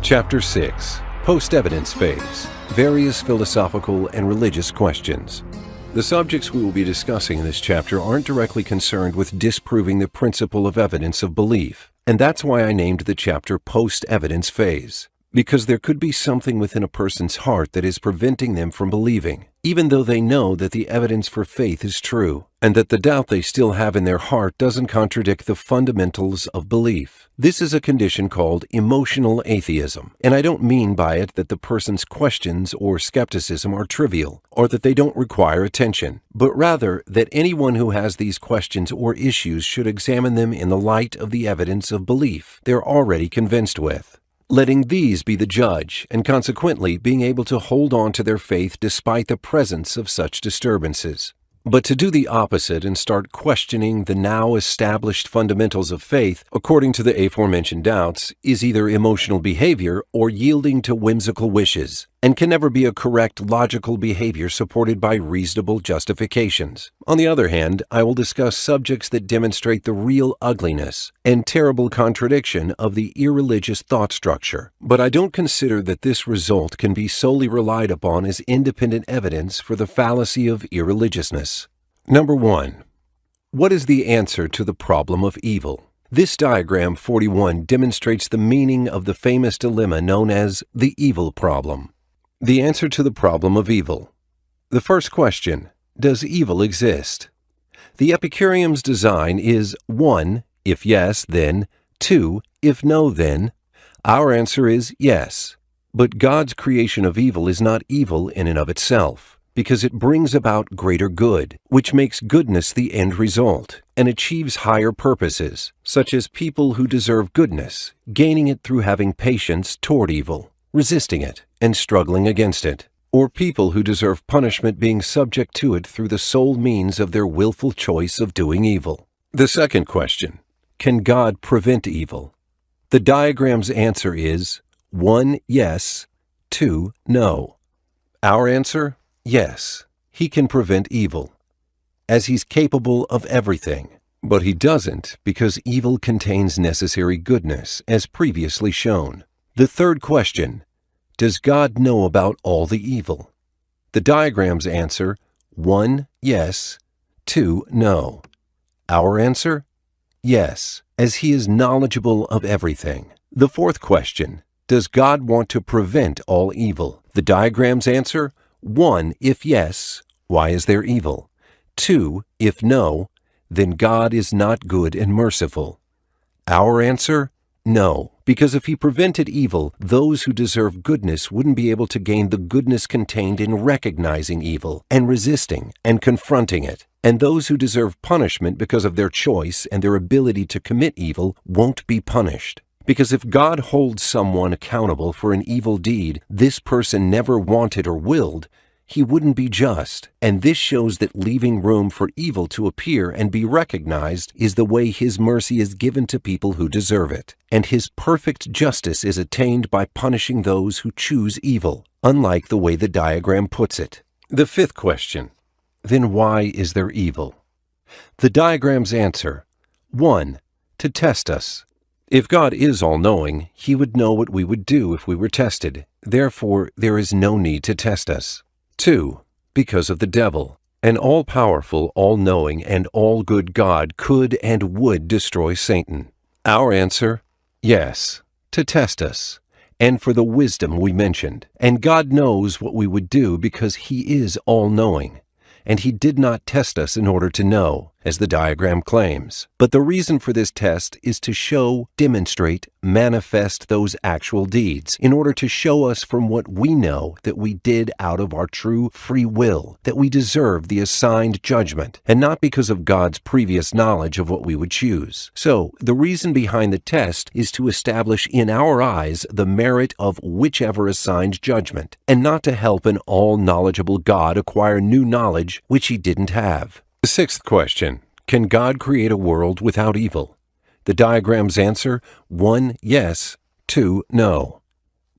Chapter 6. Post-Evidence Phase. Various Philosophical and Religious Questions. The subjects we will be discussing in this chapter aren't directly concerned with disproving the principle of evidence of belief, and that's why I named the chapter Post-Evidence Phase. Because there could be something within a person's heart that is preventing them from believing, even though they know that the evidence for faith is true, and that the doubt they still have in their heart doesn't contradict the fundamentals of belief. This is a condition called emotional atheism, and I don't mean by it that the person's questions or skepticism are trivial, or that they don't require attention, but rather that anyone who has these questions or issues should examine them in the light of the evidence of belief they're already convinced with, letting these be the judge, and consequently being able to hold on to their faith despite the presence of such disturbances. But to do the opposite and start questioning the now established fundamentals of faith, according to the aforementioned doubts, is either emotional behavior or yielding to whimsical wishes, and can never be a correct logical behavior supported by reasonable justifications. On the other hand, I will discuss subjects that demonstrate the real ugliness and terrible contradiction of the irreligious thought structure, but I don't consider that this result can be solely relied upon as independent evidence for the fallacy of irreligiousness. Number 1. What is the answer to the problem of evil? This diagram 41 demonstrates the meaning of the famous dilemma known as the evil problem. The answer to the problem of evil. The first question, does evil exist? The Epicurean's design is 1, if yes, then; 2, if no, then. Our answer is yes. But God's creation of evil is not evil in and of itself, because it brings about greater good, which makes goodness the end result, and achieves higher purposes, such as people who deserve goodness, gaining it through having patience toward evil, resisting it, and struggling against it, or people who deserve punishment being subject to it through the sole means of their willful choice of doing evil. The second question, can God prevent evil? The diagram's answer is 1, yes, 2, no. Our answer, yes, he can prevent evil, as he's capable of everything. But he doesn't, because evil contains necessary goodness, as previously shown. The third question, does God know about all the evil? The diagram's answer, 1, yes, 2, no. Our answer, yes, as he is knowledgeable of everything. The fourth question, does God want to prevent all evil? The diagram's answer, 1, if yes, why is there evil? 2, if no, then God is not good and merciful. Our answer, no, because if he prevented evil, those who deserve goodness wouldn't be able to gain the goodness contained in recognizing evil and resisting and confronting it. And those who deserve punishment because of their choice and their ability to commit evil won't be punished. Because if God holds someone accountable for an evil deed this person never wanted or willed, he wouldn't be just, and this shows that leaving room for evil to appear and be recognized is the way his mercy is given to people who deserve it, and his perfect justice is attained by punishing those who choose evil, unlike the way the diagram puts it. The fifth question, then why is there evil? The diagram's answer, 1, to test us. If God is all-knowing, he would know what we would do if we were tested. Therefore, there is no need to test us. 2, because of the devil. An all-powerful, all-knowing, and all-good God could and would destroy Satan. Our answer, yes, to test us, and for the wisdom we mentioned. And God knows what we would do because he is all-knowing. And he did not test us in order to know, as the diagram claims. But the reason for this test is to show, demonstrate, manifest those actual deeds, in order to show us from what we know that we did out of our true free will, that we deserve the assigned judgment, and not because of God's previous knowledge of what we would choose. So, the reason behind the test is to establish in our eyes the merit of whichever assigned judgment, and not to help an all-knowledgeable God acquire new knowledge which he didn't have. The sixth question, can God create a world without evil? The diagram's answer, 1, yes, 2, no.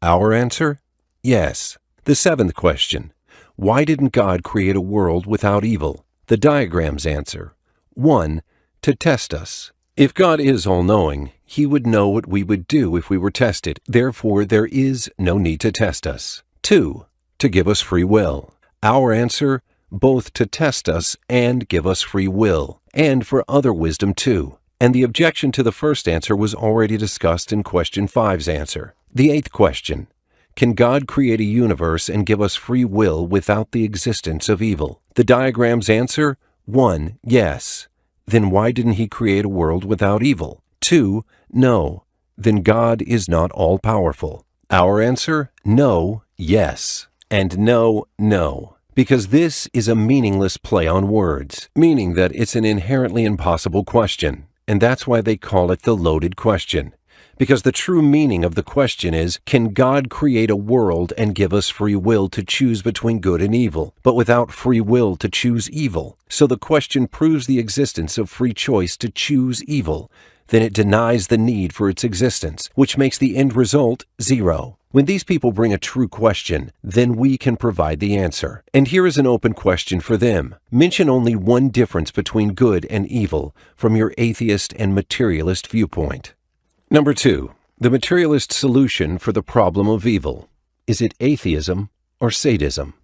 Our answer, yes. The seventh question, why didn't God create a world without evil? The diagram's answer, 1, to test us, If God is all-knowing, He would know what we would do if we were tested. Therefore, there is no need to test us. 2. To give us free will. Our answer, both to test us and give us free will, and for other wisdom too. And the objection to the first answer was already discussed in question 5's answer. The 8th question. Can God create a universe and give us free will without the existence of evil? The diagram's answer, 1. Yes. Then why didn't He create a world without evil? 2. No. Then God is not all-powerful. Our answer, no, yes. And no, no. Because this is a meaningless play on words, meaning that it's an inherently impossible question. And that's why they call it the loaded question. Because the true meaning of the question is, can God create a world and give us free will to choose between good and evil, but without free will to choose evil? So the question proves the existence of free choice to choose evil. Then it denies the need for its existence, which makes the end result 0. When these people bring a true question, then we can provide the answer. And here is an open question for them. Mention only one difference between good and evil from your atheist and materialist viewpoint. Number 2. The materialist solution for the problem of evil. Is it atheism or sadism?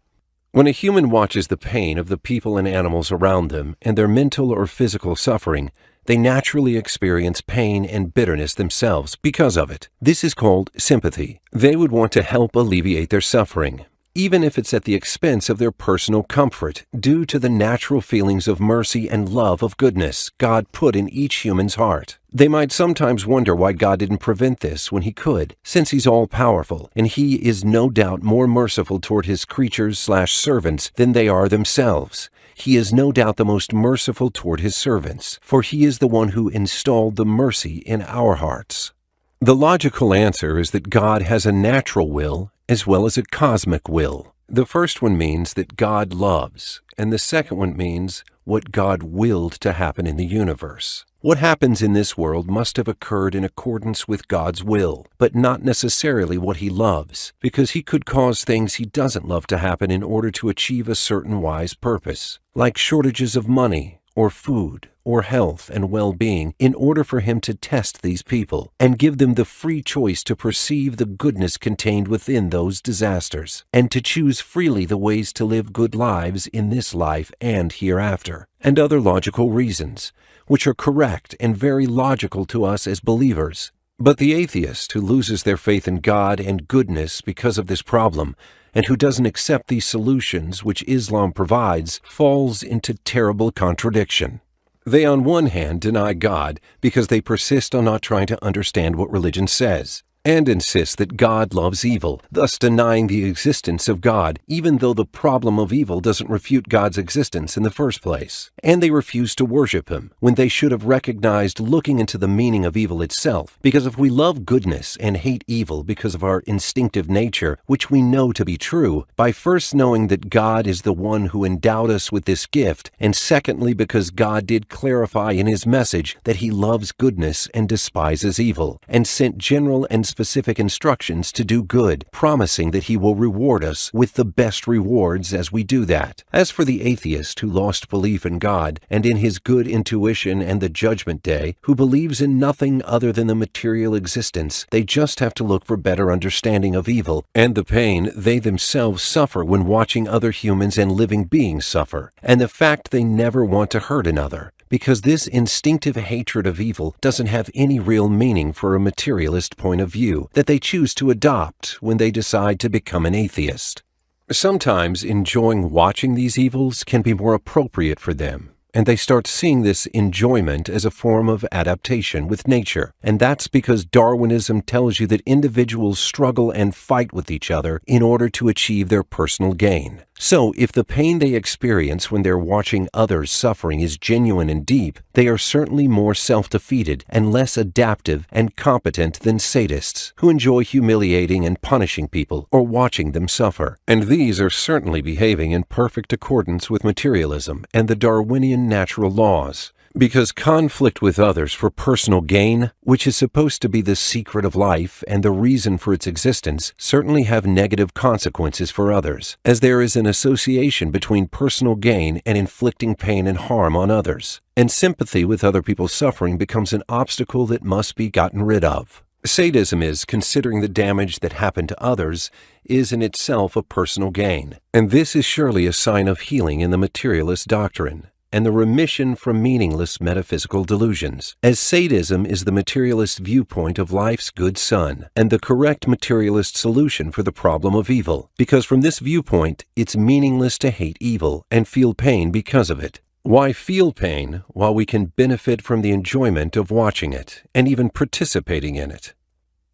When a human watches the pain of the people and animals around them and their mental or physical suffering, they naturally experience pain and bitterness themselves because of it. This is called sympathy. They would want to help alleviate their suffering, even if it's at the expense of their personal comfort, due to the natural feelings of mercy and love of goodness God put in each human's heart. They might sometimes wonder why God didn't prevent this when He could, since He's all-powerful, and He is no doubt more merciful toward His creatures/servants than they are themselves. He is no doubt the most merciful toward His servants, for He is the one who installed the mercy in our hearts. The logical answer is that God has a natural will as well as a cosmic will. The first one means that God loves, and the second one means what God willed to happen in the universe. What happens in this world must have occurred in accordance with God's will, but not necessarily what He loves, because He could cause things He doesn't love to happen in order to achieve a certain wise purpose, like shortages of money, or food, or health and well-being, in order for Him to test these people and give them the free choice to perceive the goodness contained within those disasters, and to choose freely the ways to live good lives in this life and hereafter, and other logical reasons, which are correct and very logical to us as believers. But the atheist who loses their faith in God and goodness because of this problem, and who doesn't accept these solutions which Islam provides, falls into terrible contradiction. They on one hand deny God because they persist on not trying to understand what religion says, and insist that God loves evil, thus denying the existence of God, even though the problem of evil doesn't refute God's existence in the first place. And they refuse to worship Him, when they should have recognized looking into the meaning of evil itself, because if we love goodness and hate evil because of our instinctive nature, which we know to be true, by first knowing that God is the one who endowed us with this gift, and secondly because God did clarify in His message that He loves goodness and despises evil, and sent general and specific instructions to do good, promising that He will reward us with the best rewards as we do that. As for the atheist who lost belief in God and in His good intuition and the judgment day, who believes in nothing other than the material existence, they just have to look for better understanding of evil and the pain they themselves suffer when watching other humans and living beings suffer, and the fact they never want to hurt another, because this instinctive hatred of evil doesn't have any real meaning for a materialist point of view that they choose to adopt when they decide to become an atheist. Sometimes enjoying watching these evils can be more appropriate for them, and they start seeing this enjoyment as a form of adaptation with nature. And that's because Darwinism tells you that individuals struggle and fight with each other in order to achieve their personal gain. So, if the pain they experience when they're watching others suffering is genuine and deep, they are certainly more self-defeated and less adaptive and competent than sadists, who enjoy humiliating and punishing people or watching them suffer. And these are certainly behaving in perfect accordance with materialism and the Darwinian natural laws, Because conflict with others for personal gain, which is supposed to be the secret of life and the reason for its existence, certainly have negative consequences for others, as there is an association between personal gain and inflicting pain and harm on others, and sympathy with other people's suffering becomes an obstacle that must be gotten rid of. Sadism is, considering the damage that happened to others, is in itself a personal gain, and this is surely a sign of healing in the materialist doctrine, and the remission from meaningless metaphysical delusions, as sadism is the materialist viewpoint of life's good son, and the correct materialist solution for the problem of evil, because from this viewpoint it's meaningless to hate evil and feel pain because of it. Why feel pain while we can benefit from the enjoyment of watching it, and even participating in it?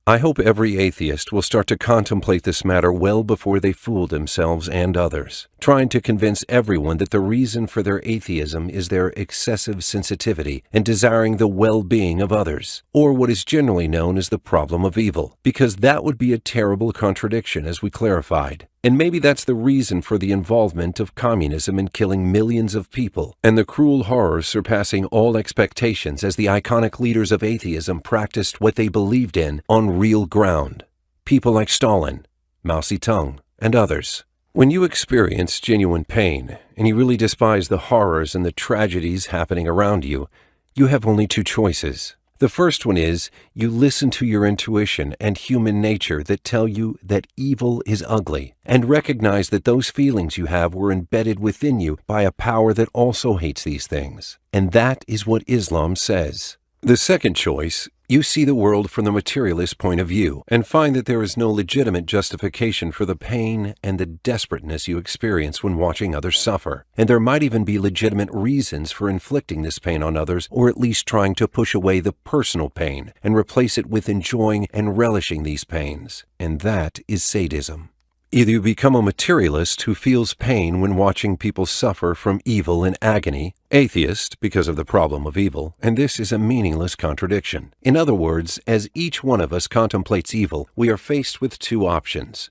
I hope every atheist will start to contemplate this matter well before they fool themselves and others, trying to convince everyone that the reason for their atheism is their excessive sensitivity and desiring the well-being of others, or what is generally known as the problem of evil, because that would be a terrible contradiction, as we clarified. And maybe that's the reason for the involvement of communism in killing millions of people, and the cruel horrors surpassing all expectations as the iconic leaders of atheism practiced what they believed in on real ground. People like Stalin, Mao Zedong, and others. When you experience genuine pain, and you really despise the horrors and the tragedies happening around you, you have only two choices. The first one is you listen to your intuition and human nature that tell you that evil is ugly, and recognize that those feelings you have were embedded within you by a power that also hates these things. And that is what Islam says. The second choice, you see the world from the materialist point of view and find that there is no legitimate justification for the pain and the desperateness you experience when watching others suffer. And there might even be legitimate reasons for inflicting this pain on others, or at least trying to push away the personal pain and replace it with enjoying and relishing these pains. And that is sadism. Either you become a materialist who feels pain when watching people suffer from evil and agony, atheist because of the problem of evil, and this is a meaningless contradiction. In other words, as each one of us contemplates evil, we are faced with two options.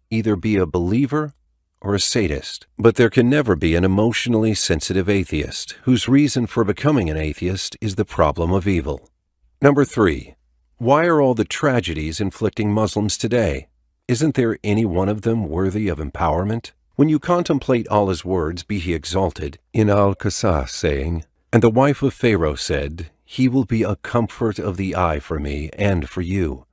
Either be a believer or a sadist. But there can never be an emotionally sensitive atheist whose reason for becoming an atheist is the problem of evil. Number 3. Why are all the tragedies inflicting Muslims today? Isn't there any one of them worthy of empowerment? When you contemplate Allah's words, be He exalted, in Al-Qasas, saying, "And the wife of Pharaoh said, He will be a comfort of the eye for me and for you.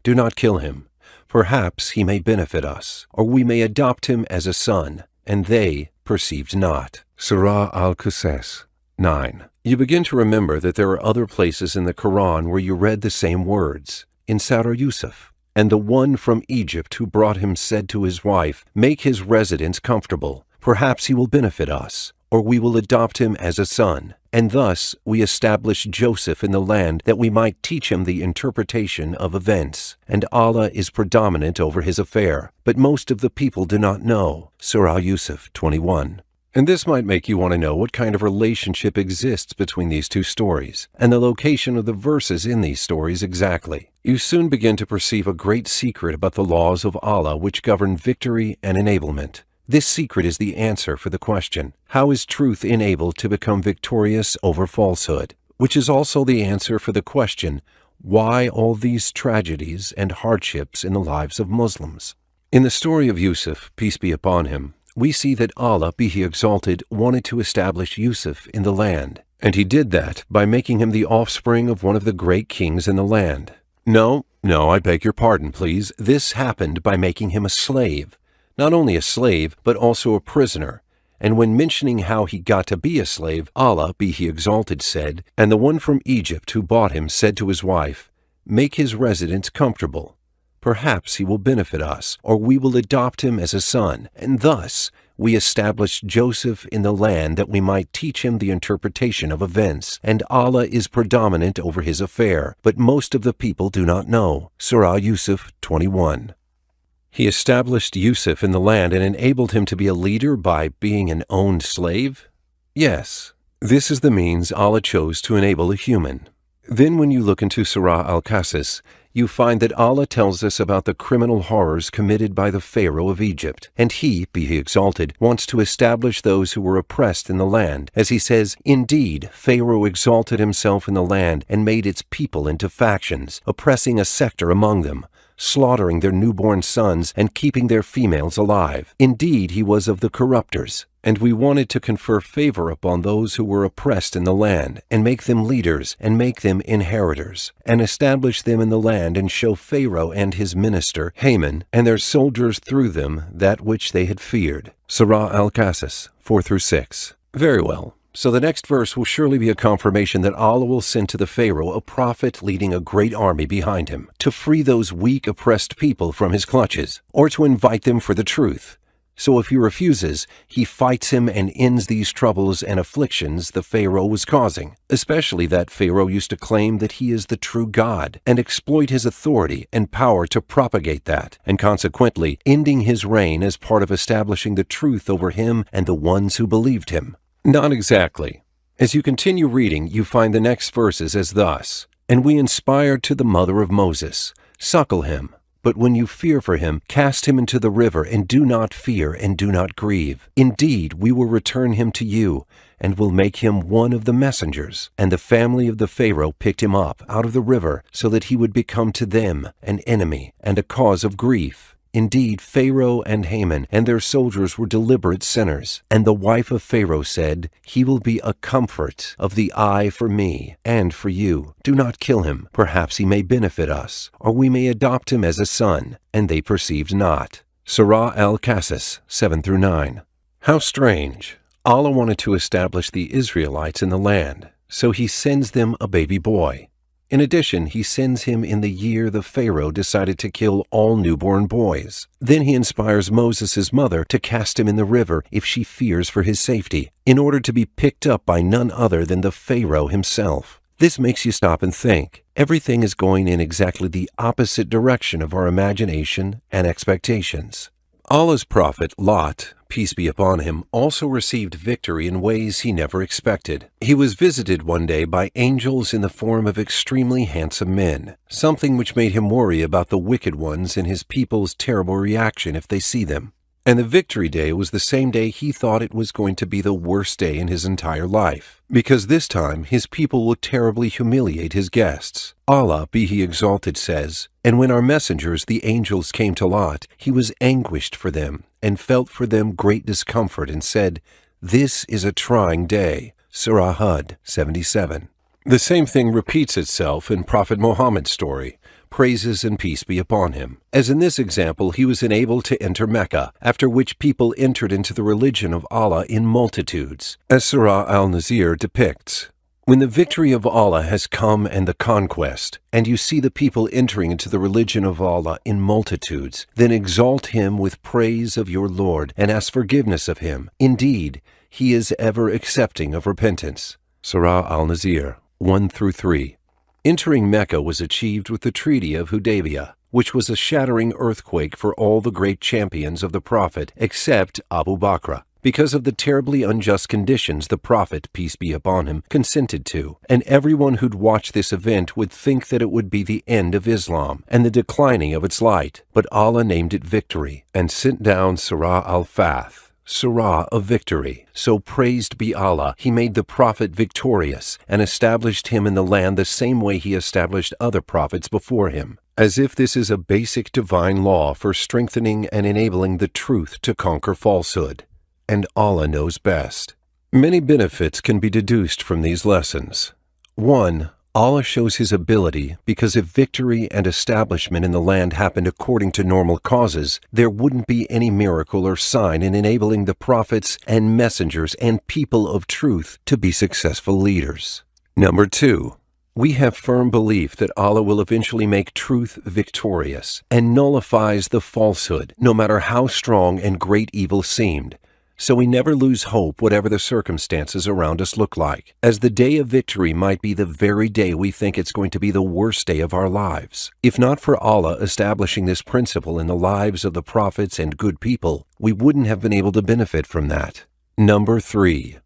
Do not kill him. Perhaps he may benefit us, or we may adopt him as a son." And they perceived not. Surah Al-Qasas 9. You begin to remember that there are other places in the Quran where you read the same words. In Surah Yusuf, "And the one from Egypt who brought him said to his wife, Make his residence comfortable. Perhaps he will benefit us, or we will adopt him as a son. And thus we established Joseph in the land that we might teach him the interpretation of events. And Allah is predominant over his affair, but most of the people do not know." Surah Yusuf 21. And this might make you want to know what kind of relationship exists between these two stories, and the location of the verses in these stories exactly. You soon begin to perceive a great secret about the laws of Allah which govern victory and enablement. This secret is the answer for the question, how is truth enabled to become victorious over falsehood? Which is also the answer for the question, why all these tragedies and hardships in the lives of Muslims? In the story of Yusuf, peace be upon him, we see that Allah, be He exalted, wanted to establish Yusuf in the land. And He did that by making him the offspring of one of the great kings in the land. No, I beg your pardon, please. This happened by making him a slave. Not only a slave, but also a prisoner. And when mentioning how he got to be a slave, Allah, be He exalted, said, "And the one from Egypt who bought him said to his wife, Make his residence comfortable. Perhaps he will benefit us, or we will adopt him as a son. And thus we established Joseph in the land that we might teach him the interpretation of events. And Allah is predominant over his affair, but most of the people do not know." Surah Yusuf 21. He established Yusuf in the land and enabled him to be a leader by being an owned slave? Yes, this is the means Allah chose to enable a human. Then when you look into Surah Al-Qasas, you find that Allah tells us about the criminal horrors committed by the Pharaoh of Egypt, and he, be he exalted, wants to establish those who were oppressed in the land, as he says, "Indeed, Pharaoh exalted himself in the land and made its people into factions, oppressing a sector among them, slaughtering their newborn sons and keeping their females alive. Indeed, he was of the corrupters. And we wanted to confer favor upon those who were oppressed in the land, and make them leaders, and make them inheritors, and establish them in the land, and show Pharaoh and his minister, Haman, and their soldiers through them that which they had feared." Surah Al-Qasas, 4-6. Very well. So the next verse will surely be a confirmation that Allah will send to the Pharaoh a prophet leading a great army behind him, to free those weak, oppressed people from his clutches, or to invite them for the truth. So if he refuses, he fights him and ends these troubles and afflictions the Pharaoh was causing, especially that Pharaoh used to claim that he is the true God, and exploit his authority and power to propagate that, and consequently ending his reign as part of establishing the truth over him and the ones who believed him. Not exactly. As you continue reading, you find the next verses as thus, "And we inspired to the mother of Moses, suckle him, but when you fear for him, cast him into the river, and do not fear, and do not grieve. Indeed, we will return him to you, and will make him one of the messengers." And the family of the Pharaoh picked him up out of the river, so that he would become to them an enemy and a cause of grief. Indeed, Pharaoh and Haman and their soldiers were deliberate sinners. And the wife of Pharaoh said, "He will be a comfort of the eye for me and for you. Do not kill him. Perhaps he may benefit us, or we may adopt him as a son." And they perceived not. Surah Al-Qasas, 7-9. How strange. Allah wanted to establish the Israelites in the land, so he sends them a baby boy. In addition, he sends him in the year the Pharaoh decided to kill all newborn boys. Then he inspires Moses' mother to cast him in the river if she fears for his safety, in order to be picked up by none other than the Pharaoh himself. This makes you stop and think. Everything is going in exactly the opposite direction of our imagination and expectations. Allah's prophet Lot, peace be upon him, also received victory in ways he never expected. He was visited one day by angels in the form of extremely handsome men, something which made him worry about the wicked ones and his people's terrible reaction if they see them. And the victory day was the same day he thought it was going to be the worst day in his entire life, because this time his people will terribly humiliate his guests. Allah, be he exalted, says, "And when our messengers, the angels, came to Lot, he was anguished for them, and felt for them great discomfort, and said, 'This is a trying day.'" Surah Hud, 77. The same thing repeats itself in Prophet Muhammad's story, praises and peace be upon him. As in this example, he was enabled to enter Mecca, after which people entered into the religion of Allah in multitudes, as Surah Al-Nazir depicts. When the victory of Allah has come and the conquest, and you see the people entering into the religion of Allah in multitudes, then exalt him with praise of your Lord, and ask forgiveness of him. Indeed, he is ever accepting of repentance. Surah Al-Nazir, 1-3. Entering Mecca was achieved with the Treaty of Hudaybiyah, which was a shattering earthquake for all the great champions of the Prophet except Abu Bakr, because of the terribly unjust conditions the Prophet, peace be upon him, consented to, and everyone who'd watch this event would think that it would be the end of Islam and the declining of its light. But Allah named it victory, and sent down Surah Al-Fath, Surah of Victory. So praised be Allah, he made the Prophet victorious, and established him in the land the same way he established other prophets before him, as if this is a basic divine law for strengthening and enabling the truth to conquer falsehood. And Allah knows best. Many benefits can be deduced from these lessons. 1. Allah shows his ability because if victory and establishment in the land happened according to normal causes, there wouldn't be any miracle or sign in enabling the prophets and messengers and people of truth to be successful leaders. Number 2. We have firm belief that Allah will eventually make truth victorious and nullifies the falsehood, no matter how strong and great evil seemed. So we never lose hope whatever the circumstances around us look like, as the day of victory might be the very day we think it's going to be the worst day of our lives. If not for Allah establishing this principle in the lives of the prophets and good people, we wouldn't have been able to benefit from that. Number 3.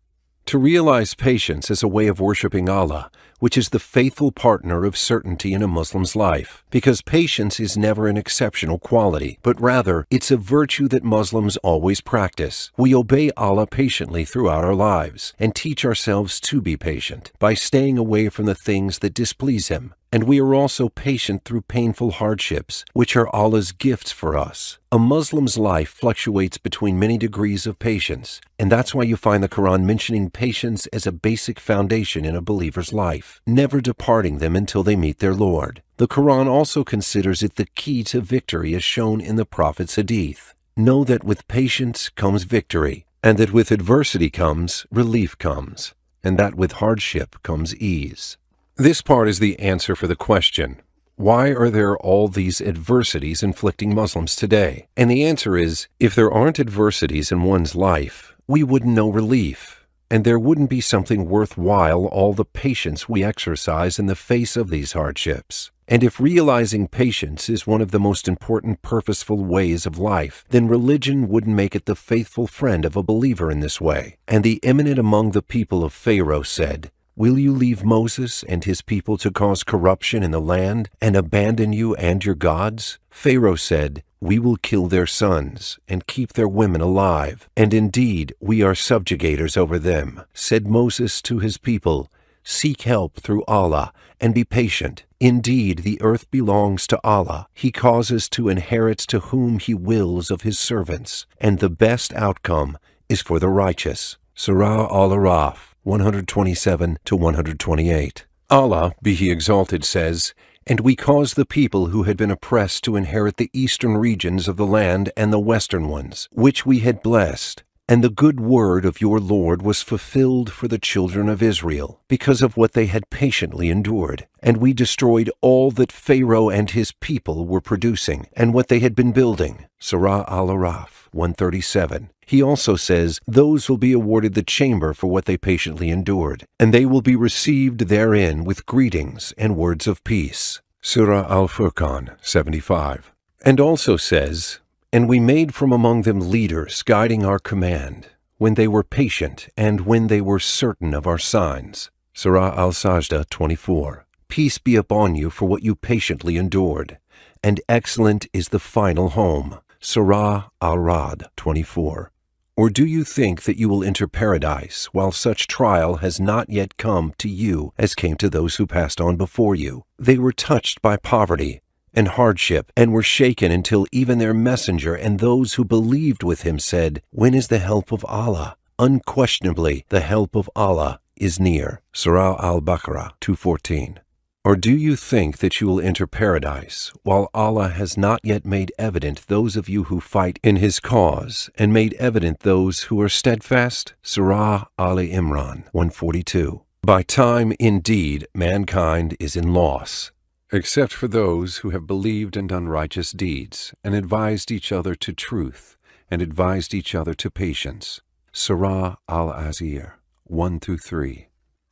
To realize patience as a way of worshiping Allah, which is the faithful partner of certainty in a Muslim's life, because patience is never an exceptional quality, but rather it's a virtue that Muslims always practice. We obey Allah patiently throughout our lives and teach ourselves to be patient by staying away from the things that displease Him. And we are also patient through painful hardships, which are Allah's gifts for us. A Muslim's life fluctuates between many degrees of patience, and that's why you find the Quran mentioning patience as a basic foundation in a believer's life, never departing them until they meet their Lord. The Quran also considers it the key to victory as shown in the Prophet's hadith. Know that with patience comes victory, and that with adversity comes relief comes, and that with hardship comes ease. This part is the answer for the question, why are there all these adversities inflicting Muslims today? And the answer is, if there aren't adversities in one's life, we wouldn't know relief, and there wouldn't be something worthwhile all the patience we exercise in the face of these hardships. And if realizing patience is one of the most important purposeful ways of life, then religion wouldn't make it the faithful friend of a believer in this way. And the eminent among the people of Pharaoh said, "Will you leave Moses and his people to cause corruption in the land and abandon you and your gods?" Pharaoh said, "We will kill their sons and keep their women alive, and indeed we are subjugators over them." Said Moses to his people, "Seek help through Allah and be patient. Indeed, the earth belongs to Allah. He causes to inherit to whom He wills of His servants, and the best outcome is for the righteous." Surah Al-Araf 127 to 128. Allah, be He exalted, says, "And we caused the people who had been oppressed to inherit the eastern regions of the land and the western ones, which we had blessed. And the good word of your Lord was fulfilled for the children of Israel, because of what they had patiently endured. And we destroyed all that Pharaoh and his people were producing, and what they had been building." Surah Al-Araf 137. He also says, "Those will be awarded the chamber for what they patiently endured, and they will be received therein with greetings and words of peace." Surah Al-Furqan 75. And also says, "And we made from among them leaders guiding our command, when they were patient and when they were certain of our signs." Surah Al-Sajda 24. "Peace be upon you for what you patiently endured, and excellent is the final home." Surah Al-Ra'd 24. "Or do you think that you will enter paradise while such trial has not yet come to you as came to those who passed on before you? They were touched by poverty and hardship, and were shaken until even their messenger and those who believed with him said, 'When is the help of Allah?' Unquestionably, the help of Allah is near." Surah Al-Baqarah 214. "Or do you think that you will enter paradise while Allah has not yet made evident those of you who fight in His cause, and made evident those who are steadfast?" Surah Ali Imran 142. "By time, indeed, mankind is in loss, except for those who have believed and done righteous deeds, and advised each other to truth, and advised each other to patience." Surah Al-Azir 1-3.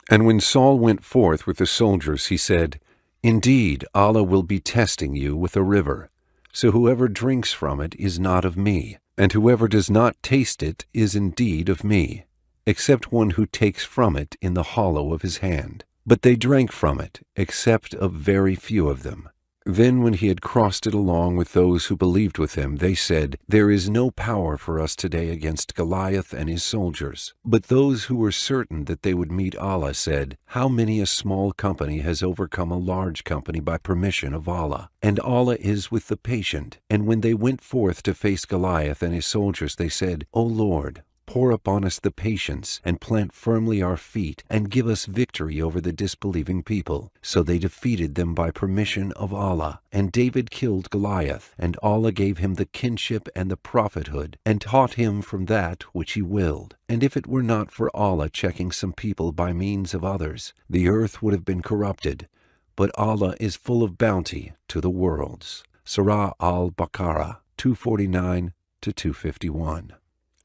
"And when Saul went forth with the soldiers, he said, 'Indeed, Allah will be testing you with a river. So whoever drinks from it is not of me, and whoever does not taste it is indeed of me, except one who takes from it in the hollow of his hand.' But they drank from it, except a very few of them. Then when he had crossed it along with those who believed with him, they said, 'There is no power for us today against Goliath and his soldiers.' But those who were certain that they would meet Allah said, 'How many a small company has overcome a large company by permission of Allah? And Allah is with the patient.' And when they went forth to face Goliath and his soldiers, they said, 'O Lord, pour upon us the patience, and plant firmly our feet, and give us victory over the disbelieving people.' So they defeated them by permission of Allah. And David killed Goliath, and Allah gave him the kinship and the prophethood, and taught him from that which He willed. And if it were not for Allah checking some people by means of others, the earth would have been corrupted. But Allah is full of bounty to the worlds." Surah Al-Baqarah 249-251.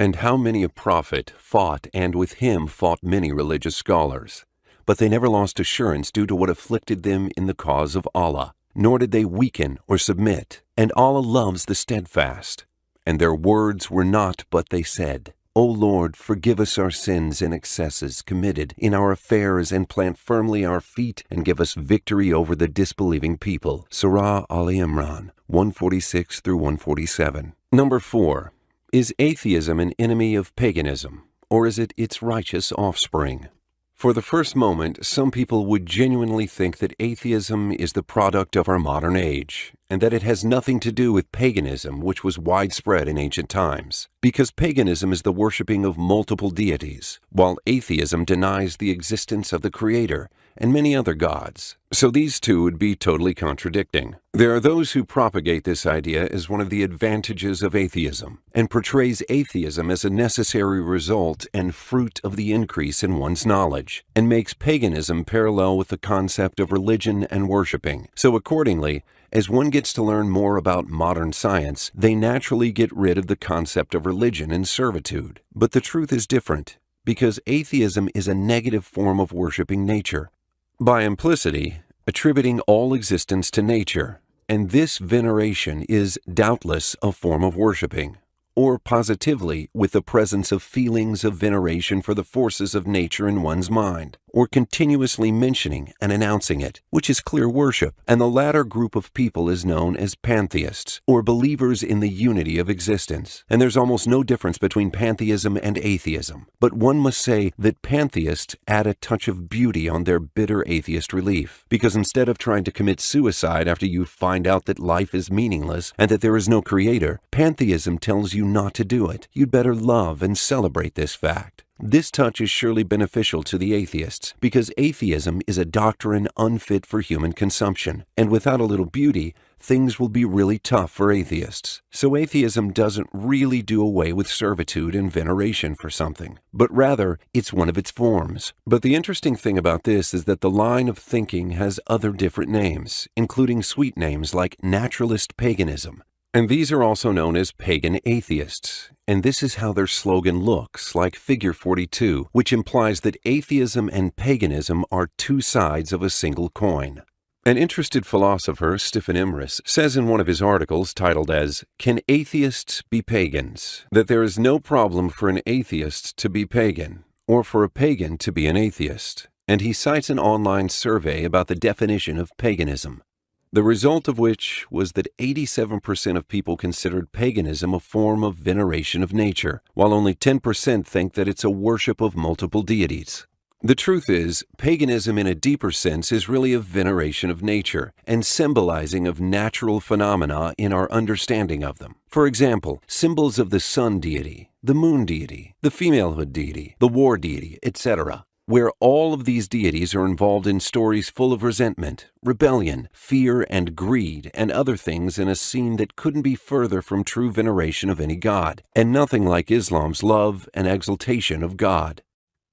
"And how many a prophet fought, and with him fought many religious scholars. But they never lost assurance due to what afflicted them in the cause of Allah, nor did they weaken or submit. And Allah loves the steadfast. And their words were not but they said, O Lord, forgive us our sins and excesses committed in our affairs, and plant firmly our feet, and give us victory over the disbelieving people. Surah Al-Imran 146 through 147. Number 4. Is atheism an enemy of paganism, or is it its righteous offspring? For the first moment, some people would genuinely think that atheism is the product of our modern age, and that it has nothing to do with paganism, which was widespread in ancient times, because paganism is the worshipping of multiple deities, while atheism denies the existence of the Creator and many other gods. So these two would be totally contradicting. There are those who propagate this idea as one of the advantages of atheism, and portrays atheism as a necessary result and fruit of the increase in one's knowledge, and makes paganism parallel with the concept of religion and worshipping. So accordingly, as one gets to learn more about modern science, they naturally get rid of the concept of religion and servitude. But the truth is different, because atheism is a negative form of worshipping nature, by implicity, attributing all existence to nature, and this veneration is doubtless a form of worshipping, or positively with the presence of feelings of veneration for the forces of nature in one's mind, or continuously mentioning and announcing it, which is clear worship, and the latter group of people is known as pantheists, or believers in the unity of existence. And there's almost no difference between pantheism and atheism, but one must say that pantheists add a touch of beauty on their bitter atheist relief, because instead of trying to commit suicide after you find out that life is meaningless and that there is no creator, pantheism tells you not to do it. You'd better love and celebrate this fact. This touch is surely beneficial to the atheists, because atheism is a doctrine unfit for human consumption, and without a little beauty, things will be really tough for atheists. So atheism doesn't really do away with servitude and veneration for something, but rather it's one of its forms. But the interesting thing about this is that the line of thinking has other different names, including sweet names like naturalist paganism. And these are also known as pagan atheists. And this is how their slogan looks, like figure 42, which implies that atheism and paganism are two sides of a single coin. An interested philosopher, Stephen Imris, says in one of his articles titled as, "Can Atheists Be Pagans?" that there is no problem for an atheist to be pagan, or for a pagan to be an atheist. And he cites an online survey about the definition of paganism, the result of which was that 87% of people considered paganism a form of veneration of nature, while only 10% think that it's a worship of multiple deities. The truth is, paganism in a deeper sense is really a veneration of nature, and symbolizing of natural phenomena in our understanding of them. For example, symbols of the sun deity, the moon deity, the femalehood deity, the war deity, etc., where all of these deities are involved in stories full of resentment, rebellion, fear, and greed, and other things in a scene that couldn't be further from true veneration of any god, and nothing like Islam's love and exaltation of God.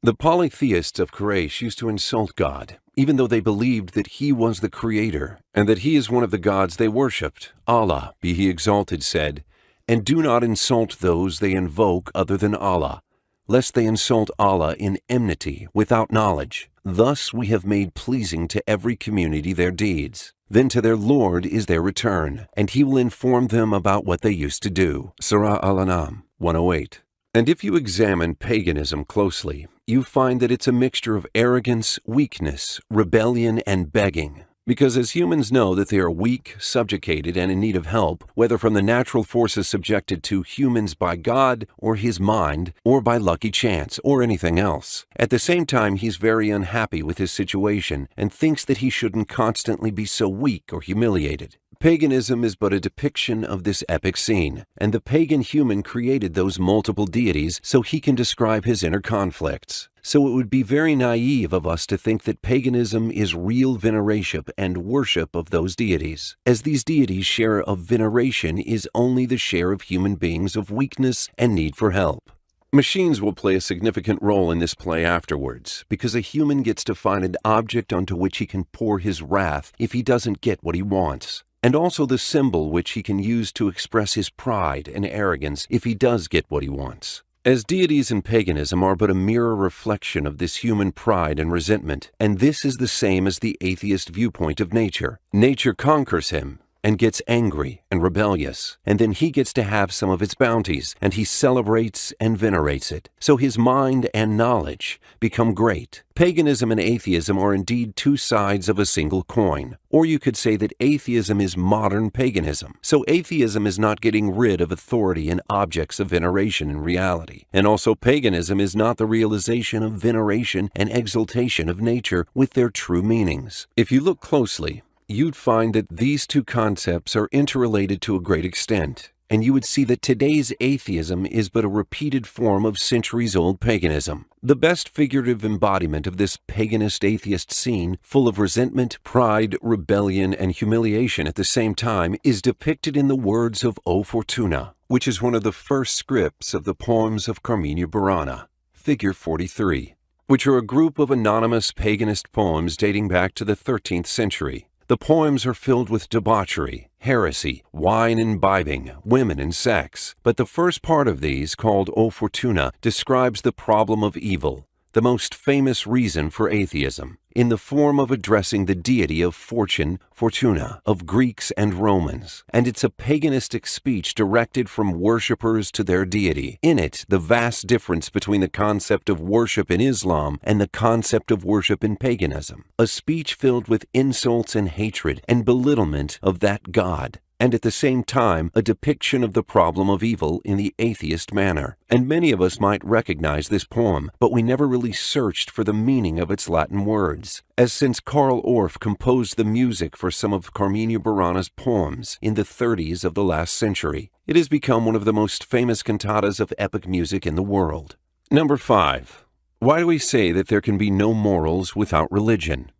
The polytheists of Quraysh used to insult God, even though they believed that He was the Creator, and that He is one of the gods they worshipped. Allah, be He exalted, said, "And do not insult those they invoke other than Allah, lest they insult Allah in enmity without knowledge. Thus we have made pleasing to every community their deeds. Then to their Lord is their return, and He will inform them about what they used to do." Surah Al-An'am 108. And if you examine paganism closely, you find that it's a mixture of arrogance, weakness, rebellion, and begging. Because as humans know that they are weak, subjugated, and in need of help, whether from the natural forces subjected to humans by God or His mind, or by lucky chance, or anything else. At the same time, he's very unhappy with his situation and thinks that he shouldn't constantly be so weak or humiliated. Paganism is but a depiction of this epic scene, and the pagan human created those multiple deities so he can describe his inner conflicts. So it would be very naive of us to think that paganism is real veneration and worship of those deities, as these deities' share of veneration is only the share of human beings of weakness and need for help. Machines will play a significant role in this play afterwards, because a human gets to find an object onto which he can pour his wrath if he doesn't get what he wants, and also the symbol which he can use to express his pride and arrogance if he does get what he wants. As deities in paganism are but a mirror reflection of this human pride and resentment, and this is the same as the atheist viewpoint of nature. Nature conquers him, and gets angry and rebellious, and then he gets to have some of its bounties, and he celebrates and venerates it. So his mind and knowledge become great. Paganism and atheism are indeed two sides of a single coin. Or you could say that atheism is modern paganism. So atheism is not getting rid of authority and objects of veneration in reality. And also paganism is not the realization of veneration and exaltation of nature with their true meanings. If you look closely, you'd find that these two concepts are interrelated to a great extent, and you would see that today's atheism is but a repeated form of centuries-old paganism. The best figurative embodiment of this paganist atheist scene, full of resentment, pride, rebellion, and humiliation at the same time, is depicted in the words of O Fortuna, which is one of the first scripts of the poems of Carmina Burana, figure 43, which are a group of anonymous paganist poems dating back to the 13th century. The poems are filled with debauchery, heresy, wine imbibing, women and sex. But the first part of these, called O Fortuna, describes the problem of evil, the most famous reason for atheism, in the form of addressing the deity of fortune, Fortuna, of Greeks and Romans. And it's a paganistic speech directed from worshippers to their deity. In it, the vast difference between the concept of worship in Islam and the concept of worship in paganism. A speech filled with insults and hatred and belittlement of that God, and at the same time a depiction of the problem of evil in the atheist manner. And many of us might recognize this poem, but we never really searched for the meaning of its Latin words, as since Karl Orff composed the music for some of Carmina Burana's poems in the 30s of the last century, it has become one of the most famous cantatas of epic music in the world. Number 5. Why do we say that there can be no morals without religion?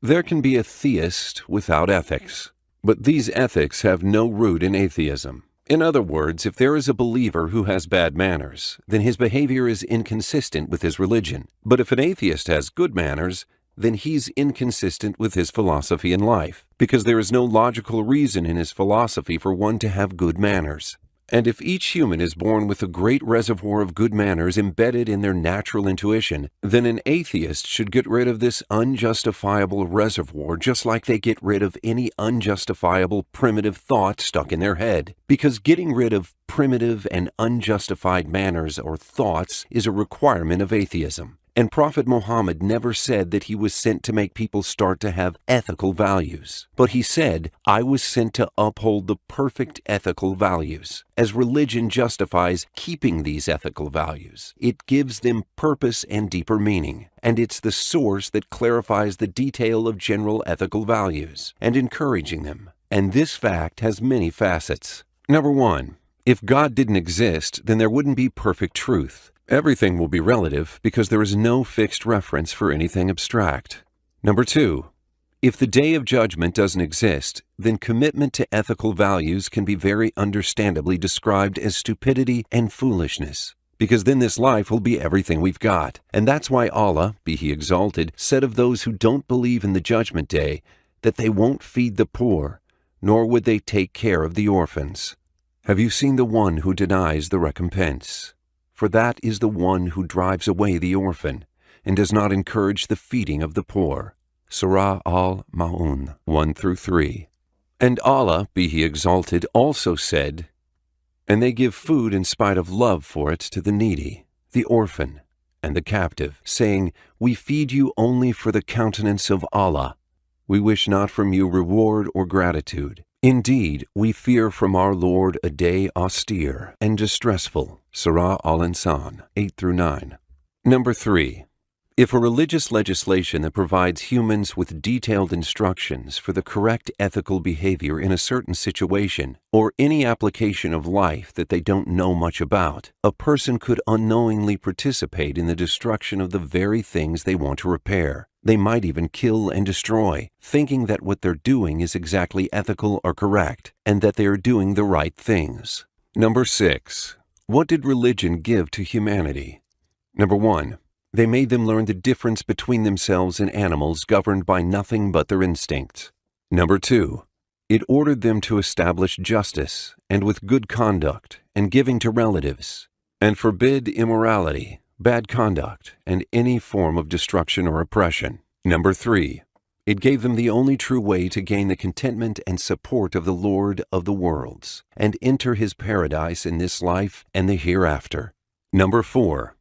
There can be a theist without ethics. But these ethics have no root in atheism. In other words, if there is a believer who has bad manners, then his behavior is inconsistent with his religion. But if an atheist has good manners, then he's inconsistent with his philosophy in life, because there is no logical reason in his philosophy for one to have good manners. And if each human is born with a great reservoir of good manners embedded in their natural intuition, then an atheist should get rid of this unjustifiable reservoir just like they get rid of any unjustifiable primitive thought stuck in their head. Because getting rid of primitive and unjustified manners or thoughts is a requirement of atheism. And Prophet Muhammad never said that he was sent to make people start to have ethical values. But he said, I was sent to uphold the perfect ethical values. As religion justifies keeping these ethical values, it gives them purpose and deeper meaning. And it's the source that clarifies the detail of general ethical values and encouraging them. And this fact has many facets. Number 1. If God didn't exist, then there wouldn't be perfect truth. Everything will be relative because there is no fixed reference for anything abstract. Number 2. If the day of judgment doesn't exist, then commitment to ethical values can be very understandably described as stupidity and foolishness, because then this life will be everything we've got. And that's why Allah, be He exalted, said of those who don't believe in the judgment day that they won't feed the poor, nor would they take care of the orphans. Have you seen the one who denies the recompense? For that is the one who drives away the orphan, and does not encourage the feeding of the poor. Surah Al-Ma'un 1-3. And Allah, be He exalted, also said, and they give food in spite of love for it to the needy, the orphan, and the captive, saying, we feed you only for the countenance of Allah. We wish not from you reward or gratitude. Indeed, we fear from our Lord a day austere and distressful. Surah Al-Insan 8-9. Number 3. If a religious legislation that provides humans with detailed instructions for the correct ethical behavior in a certain situation, or any application of life that they don't know much about, a person could unknowingly participate in the destruction of the very things they want to repair. They might even kill and destroy, thinking that what they're doing is exactly ethical or correct, and that they are doing the right things. Number 6. What did religion give to humanity? Number 1. They made them learn the difference between themselves and animals governed by nothing but their instincts. Number 2. It ordered them to establish justice, and with good conduct, and giving to relatives, and forbid immorality, bad conduct, and any form of destruction or oppression. Number 3. It gave them the only true way to gain the contentment and support of the Lord of the worlds and enter his paradise in this life and the hereafter. Number 4.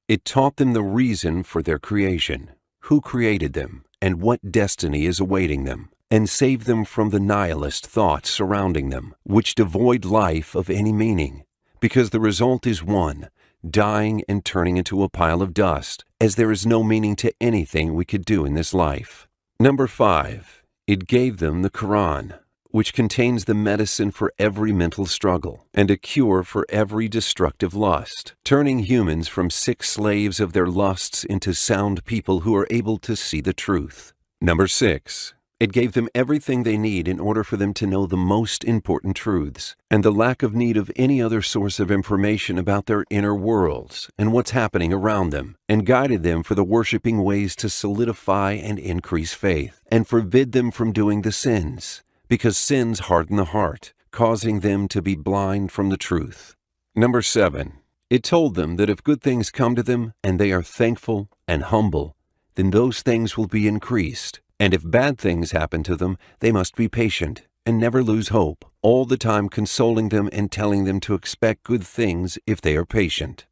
It taught them the reason for their creation, who created them, and what destiny is awaiting them, and saved them from the nihilist thoughts surrounding them, which devoid life of any meaning, because the result is one, dying and turning into a pile of dust, as there is no meaning to anything we could do in this life. Number 5. It gave them the Quran, which contains the medicine for every mental struggle and a cure for every destructive lust, turning humans from sick slaves of their lusts into sound people who are able to see the truth. Number 6. It gave them everything they need in order for them to know the most important truths, and the lack of need of any other source of information about their inner worlds and what's happening around them, and guided them for the worshiping ways to solidify and increase faith, and forbid them from doing the sins, because sins harden the heart, causing them to be blind from the truth. Number 7. It told them that if good things come to them and they are thankful and humble, then those things will be increased. And if bad things happen to them, they must be patient and never lose hope, all the time consoling them and telling them to expect good things if they are patient.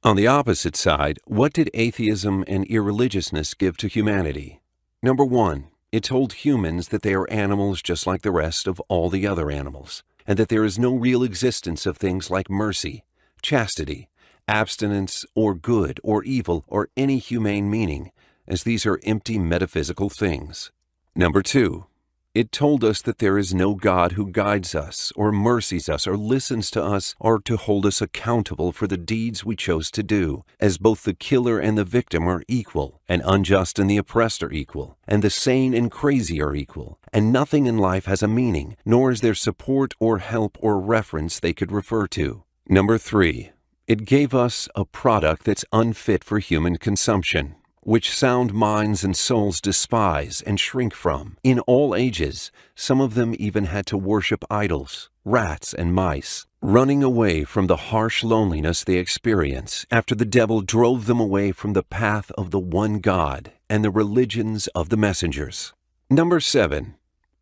On the opposite side, what did atheism and irreligiousness give to humanity? Number 1, it told humans that they are animals just like the rest of all the other animals, and that there is no real existence of things like mercy, chastity, abstinence, or good or evil or any humane meaning, as these are empty metaphysical things. Number 2, it told us that there is no God who guides us or mercies us or listens to us or to hold us accountable for the deeds we chose to do, as both the killer and the victim are equal, and unjust and the oppressed are equal, and the sane and crazy are equal, and nothing in life has a meaning, nor is there support or help or reference they could refer to. Number 3, it gave us a product that's unfit for human consumption, which sound minds and souls despise and shrink from. In all ages, some of them even had to worship idols, rats and mice, running away from the harsh loneliness they experience after the devil drove them away from the path of the one God and the religions of the messengers. Number 7.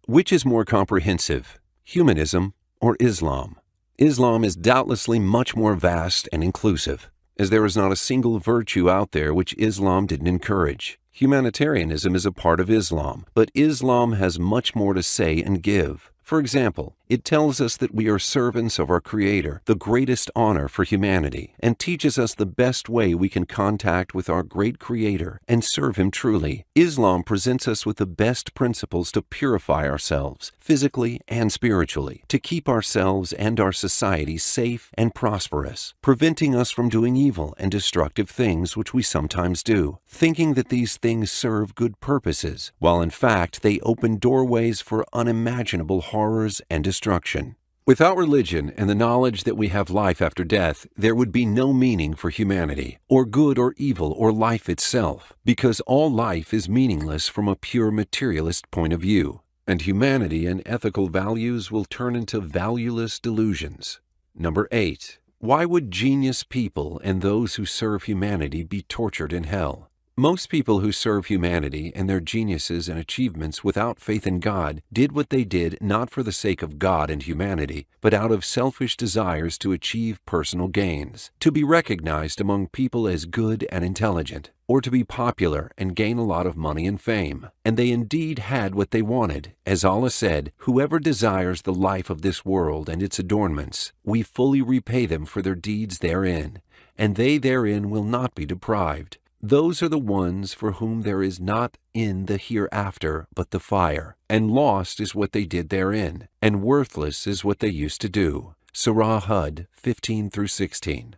Which is more comprehensive, humanism or Islam? Islam is doubtlessly much more vast and inclusive, as there is not a single virtue out there which Islam didn't encourage. Humanitarianism is a part of Islam, but Islam has much more to say and give. For example, it tells us that we are servants of our Creator, the greatest honor for humanity, and teaches us the best way we can contact with our great Creator and serve Him truly. Islam presents us with the best principles to purify ourselves, physically and spiritually, to keep ourselves and our society safe and prosperous, preventing us from doing evil and destructive things which we sometimes do, thinking that these things serve good purposes, while in fact they open doorways for unimaginable horrors and destruction. Without religion and the knowledge that we have life after death, there would be no meaning for humanity, or good or evil or life itself, because all life is meaningless from a pure materialist point of view, and humanity and ethical values will turn into valueless delusions. Number 8. Why would genius people and those who serve humanity be tortured in hell? Most people who serve humanity and their geniuses and achievements without faith in God did what they did not for the sake of God and humanity, but out of selfish desires to achieve personal gains, to be recognized among people as good and intelligent, or to be popular and gain a lot of money and fame. And they indeed had what they wanted. As Allah said, "Whoever desires the life of this world and its adornments, we fully repay them for their deeds therein, and they therein will not be deprived. Those are the ones for whom there is not in the hereafter but the fire, and lost is what they did therein, and worthless is what they used to do." Surah Hud 15-16.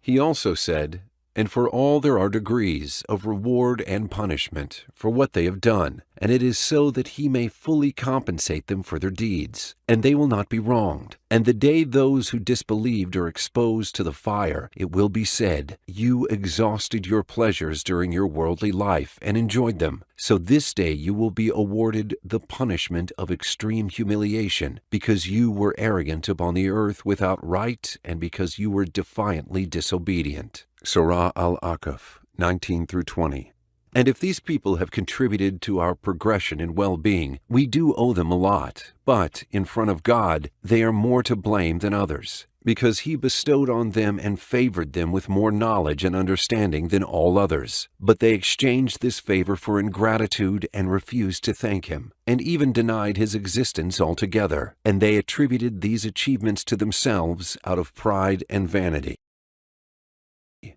He also said, "And for all there are degrees of reward and punishment for what they have done, and it is so that He may fully compensate them for their deeds, and they will not be wronged. And the day those who disbelieved are exposed to the fire, it will be said, 'You exhausted your pleasures during your worldly life and enjoyed them. So this day you will be awarded the punishment of extreme humiliation, because you were arrogant upon the earth without right, and because you were defiantly disobedient.'" Surah Al-Aqaf 19-20. And if these people have contributed to our progression and well-being, we do owe them a lot. But in front of God, they are more to blame than others, because He bestowed on them and favored them with more knowledge and understanding than all others. But they exchanged this favor for ingratitude and refused to thank Him, and even denied His existence altogether. And they attributed these achievements to themselves out of pride and vanity.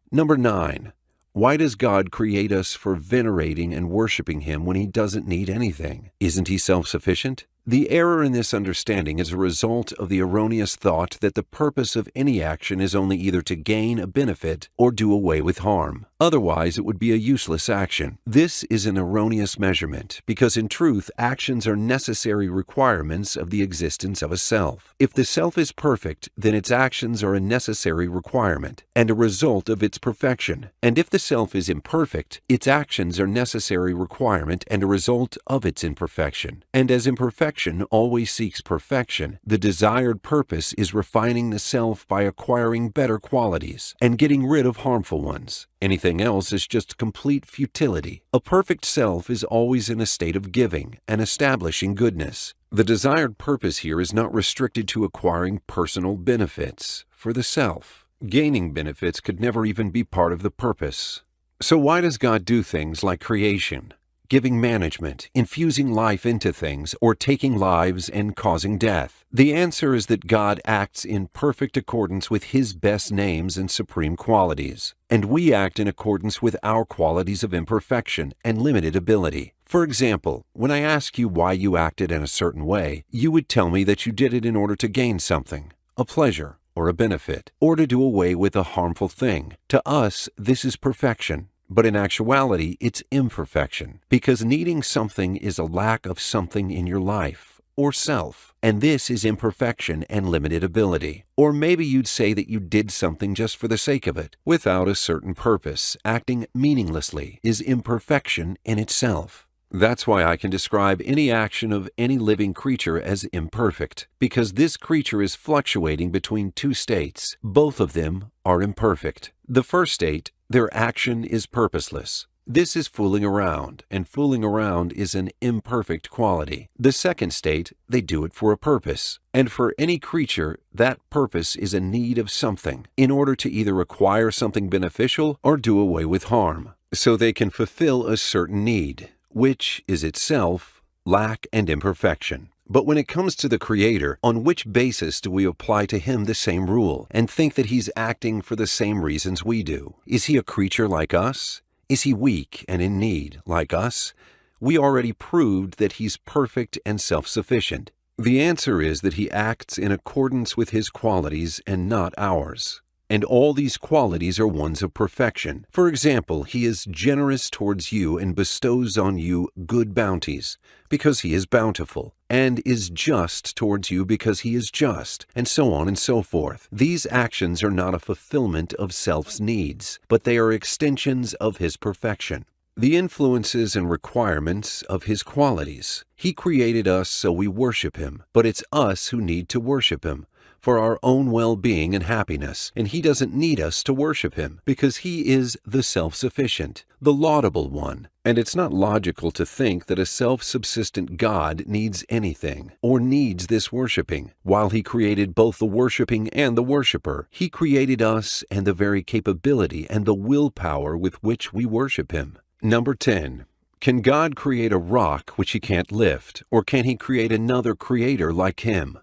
Number 9. Why does God create us for venerating and worshiping Him when He doesn't need anything? Isn't He self-sufficient? The error in this understanding is a result of the erroneous thought that the purpose of any action is only either to gain a benefit or do away with harm. Otherwise, it would be a useless action. This is an erroneous measurement, because in truth, actions are necessary requirements of the existence of a self. If the self is perfect, then its actions are a necessary requirement and a result of its perfection. And if the self is imperfect, its actions are necessary requirement and a result of its imperfection. And as imperfection always seeks perfection, the desired purpose is refining the self by acquiring better qualities and getting rid of harmful ones. Anything else is just complete futility. A perfect self is always in a state of giving and establishing goodness. The desired purpose here is not restricted to acquiring personal benefits for the self. Gaining benefits could never even be part of the purpose. So why does God do things like creation, giving management, infusing life into things, or taking lives and causing death? The answer is that God acts in perfect accordance with His best names and supreme qualities, and we act in accordance with our qualities of imperfection and limited ability. For example, when I ask you why you acted in a certain way, you would tell me that you did it in order to gain something, a pleasure, or a benefit, or to do away with a harmful thing. To us, this is perfection. But in actuality, it's imperfection, because needing something is a lack of something in your life, or self, and this is imperfection and limited ability. Or maybe you'd say that you did something just for the sake of it, without a certain purpose. Acting meaninglessly is imperfection in itself. That's why I can describe any action of any living creature as imperfect, because this creature is fluctuating between two states. Both of them are imperfect. The first state, their action is purposeless. This is fooling around, and fooling around is an imperfect quality. The second state, they do it for a purpose. And for any creature, that purpose is a need of something, in order to either acquire something beneficial or do away with harm. So they can fulfill a certain need, which is itself lack and imperfection. But when it comes to the Creator, on which basis do we apply to Him the same rule and think that He's acting for the same reasons we do? Is He a creature like us? Is He weak and in need like us? We already proved that He's perfect and self-sufficient. The answer is that He acts in accordance with His qualities and not ours. And all these qualities are ones of perfection. For example, He is generous towards you and bestows on you good bounties, because He is bountiful, and is just towards you because He is just, and so on and so forth. These actions are not a fulfillment of self's needs, but they are extensions of His perfection, the influences and requirements of His qualities. He created us so we worship Him, but it's us who need to worship Him for our own well-being and happiness, and He doesn't need us to worship Him because He is the self-sufficient, the laudable one. And it's not logical to think that a self-subsistent God needs anything or needs this worshiping. While He created both the worshiping and the worshiper, He created us and the very capability and the willpower with which we worship Him. Number 10. Can God create a rock which He can't lift, or can He create another creator like Him?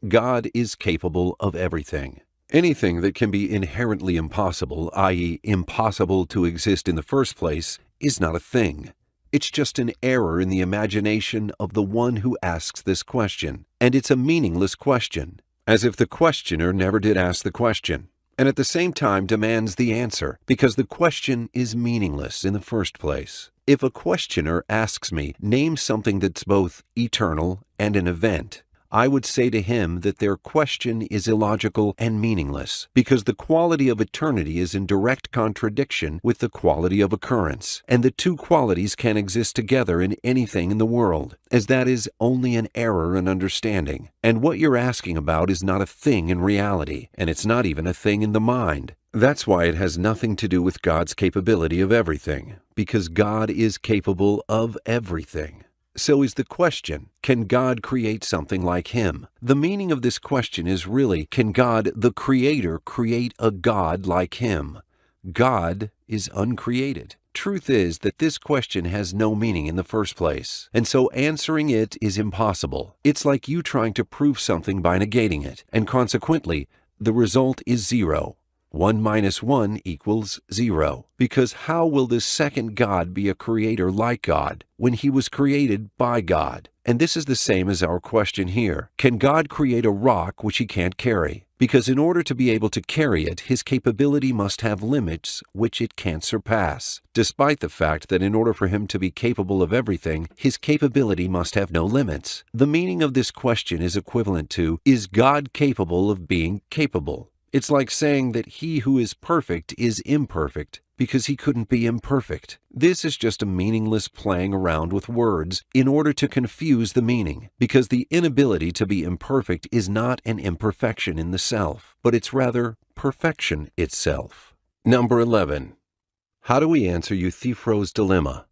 God is capable of everything. Anything that can be inherently impossible, i.e., impossible to exist in the first place, is not a thing. It's just an error in the imagination of the one who asks this question, and it's a meaningless question, as if the questioner never did ask the question, and at the same time demands the answer, because the question is meaningless in the first place. If a questioner asks me, name something that's both eternal and an event, I would say to him that their question is illogical and meaningless, because the quality of eternity is in direct contradiction with the quality of occurrence, and the two qualities can exist together in anything in the world, as that is only an error in understanding. And what you're asking about is not a thing in reality, and it's not even a thing in the mind. That's why it has nothing to do with God's capability of everything, because God is capable of everything. So is the question, can God create something like him? The meaning of this question is really, can God, the Creator, create a God like him? God is uncreated. Truth is that this question has no meaning in the first place, and so answering it is impossible. It's like you trying to prove something by negating it, and consequently, the result is 0. 1 minus 1 equals 0. Because how will this second God be a creator like God when he was created by God? And this is the same as our question here. Can God create a rock which he can't carry? Because in order to be able to carry it, his capability must have limits which it can't surpass, despite the fact that in order for him to be capable of everything, his capability must have no limits. The meaning of this question is equivalent to, is God capable of being capable? It's like saying that he who is perfect is imperfect because he couldn't be imperfect. This is just a meaningless playing around with words in order to confuse the meaning, because the inability to be imperfect is not an imperfection in the self, but it's rather perfection itself. Number 11. How do we answer Euthyphro's dilemma?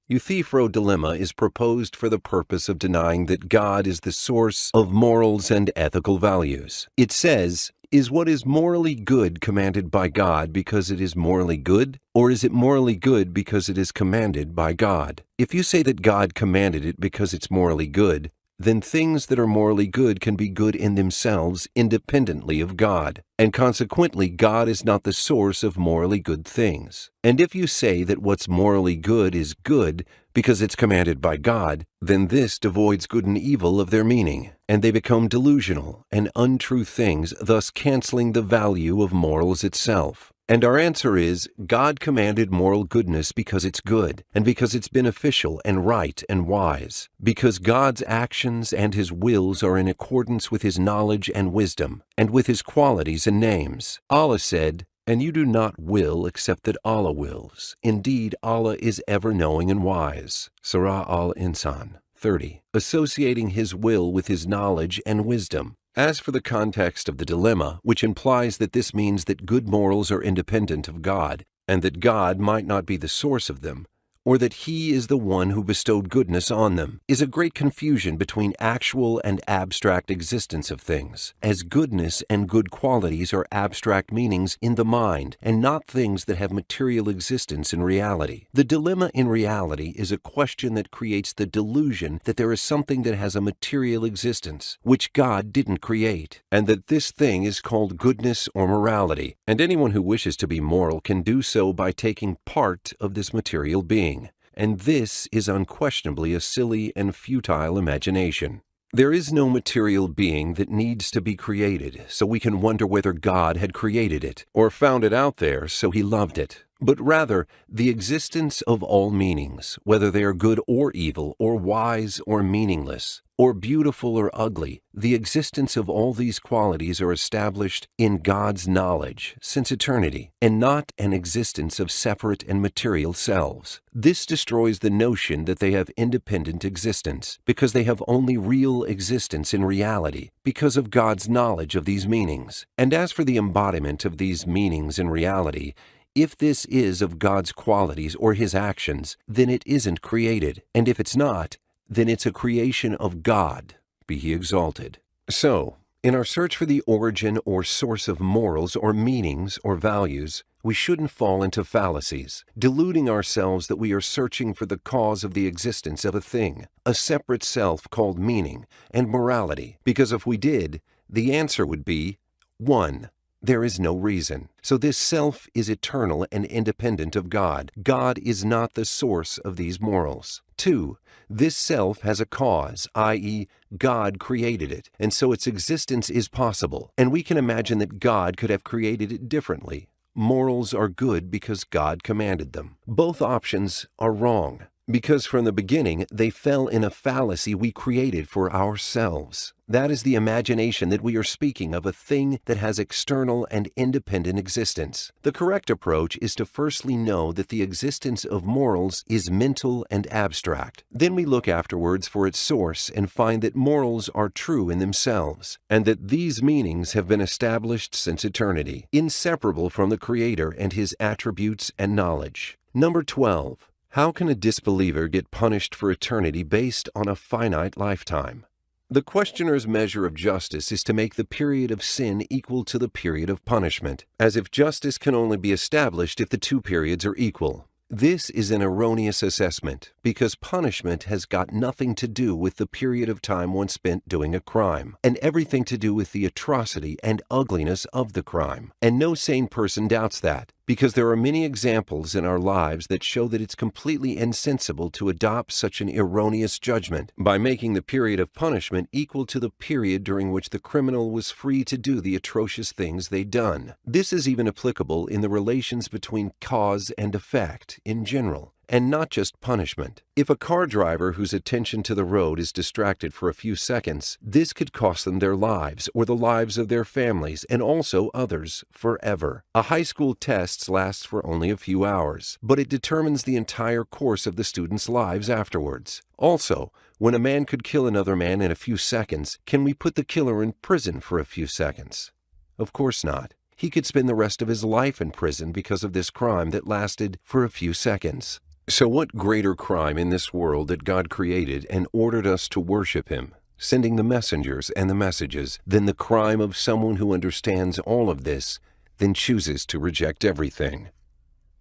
Euthyphro's dilemma is proposed for the purpose of denying that God is the source of morals and ethical values. It says, is what is morally good commanded by God because it is morally good, or is it morally good because it is commanded by God? If you say that God commanded it because it's morally good, then things that are morally good can be good in themselves independently of God, and consequently God is not the source of morally good things. And if you say that what's morally good is good because it's commanded by God, then this devoids good and evil of their meaning, and they become delusional and untrue things, thus canceling the value of morals itself. And our answer is, God commanded moral goodness because it's good, and because it's beneficial and right and wise, because God's actions and his wills are in accordance with his knowledge and wisdom, and with his qualities and names. Allah said, and you do not will except that Allah wills. Indeed, Allah is ever-knowing and wise. Surah Al-Insan 30. Associating his will with his knowledge and wisdom. As for the context of the dilemma, which implies that this means that good morals are independent of God, and that God might not be the source of them, or that he is the one who bestowed goodness on them, is a great confusion between actual and abstract existence of things, as goodness and good qualities are abstract meanings in the mind, and not things that have material existence in reality. The dilemma in reality is a question that creates the delusion that there is something that has a material existence, which God didn't create, and that this thing is called goodness or morality, and anyone who wishes to be moral can do so by taking part of this material being. And this is unquestionably a silly and futile imagination. There is no material being that needs to be created, so we can wonder whether God had created it, or found it out there so he loved it. But rather, the existence of all meanings, whether they are good or evil, or wise or meaningless, or beautiful or ugly, the existence of all these qualities are established in God's knowledge since eternity, and not an existence of separate and material selves. This destroys the notion that they have independent existence, because they have only real existence in reality, because of God's knowledge of these meanings. And as for the embodiment of these meanings in reality, if this is of God's qualities or his actions, then it isn't created, and if it's not, then it's a creation of God, be he exalted. So, in our search for the origin or source of morals or meanings or values, we shouldn't fall into fallacies, deluding ourselves that we are searching for the cause of the existence of a thing, a separate self called meaning and morality, because if we did, the answer would be 1. There is no reason. So this self is eternal and independent of God. God is not the source of these morals. 2. This self has a cause, i.e., God created it, and so its existence is possible, and we can imagine that God could have created it differently. Morals are good because God commanded them. Both options are wrong. Because from the beginning, they fell in a fallacy we created for ourselves. That is the imagination that we are speaking of, a thing that has external and independent existence. The correct approach is to firstly know that the existence of morals is mental and abstract. Then we look afterwards for its source and find that morals are true in themselves, and that these meanings have been established since eternity, inseparable from the Creator and His attributes and knowledge. Number 12. How can a disbeliever get punished for eternity based on a finite lifetime? The questioner's measure of justice is to make the period of sin equal to the period of punishment, as if justice can only be established if the two periods are equal. This is an erroneous assessment, because punishment has got nothing to do with the period of time one spent doing a crime, and everything to do with the atrocity and ugliness of the crime. And no sane person doubts that, because there are many examples in our lives that show that it's completely insensible to adopt such an erroneous judgment by making the period of punishment equal to the period during which the criminal was free to do the atrocious things they'd done. This is even applicable in the relations between cause and effect in general, and not just punishment. If a car driver whose attention to the road is distracted for a few seconds, this could cost them their lives or the lives of their families and also others forever. A high school test lasts for only a few hours, but it determines the entire course of the students' lives afterwards. Also, when a man could kill another man in a few seconds, can we put the killer in prison for a few seconds? Of course not. He could spend the rest of his life in prison because of this crime that lasted for a few seconds. So what greater crime in this world that God created and ordered us to worship Him, sending the messengers and the messages, than the crime of someone who understands all of this, then chooses to reject everything?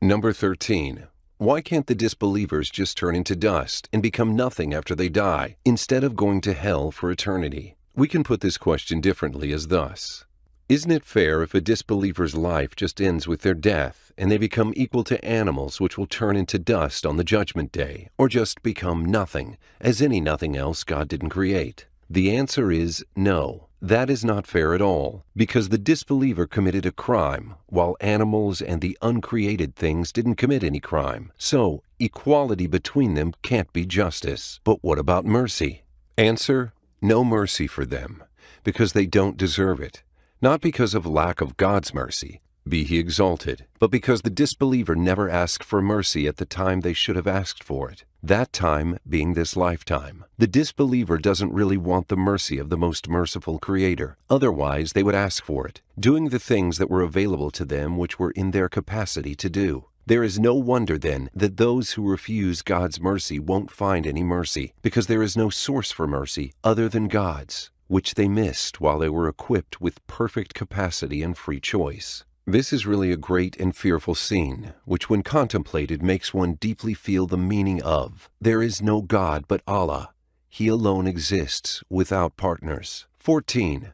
Number 13. Why can't the disbelievers just turn into dust and become nothing after they die, instead of going to hell for eternity? We can put this question differently as thus. Isn't it fair if a disbeliever's life just ends with their death and they become equal to animals which will turn into dust on the judgment day, or just become nothing, as any nothing else God didn't create? The answer is no. That is not fair at all, because the disbeliever committed a crime, while animals and the uncreated things didn't commit any crime. So, equality between them can't be justice. But what about mercy? Answer: no mercy for them, because they don't deserve it. Not because of lack of God's mercy, be He exalted, but because the disbeliever never asked for mercy at the time they should have asked for it, that time being this lifetime. The disbeliever doesn't really want the mercy of the most merciful Creator. Otherwise, they would ask for it, doing the things that were available to them which were in their capacity to do. There is no wonder, then, that those who refuse God's mercy won't find any mercy, because there is no source for mercy other than God's, which they missed while they were equipped with perfect capacity and free choice. This is really a great and fearful scene, which when contemplated makes one deeply feel the meaning of, there is no God but Allah. He alone exists without partners. 14.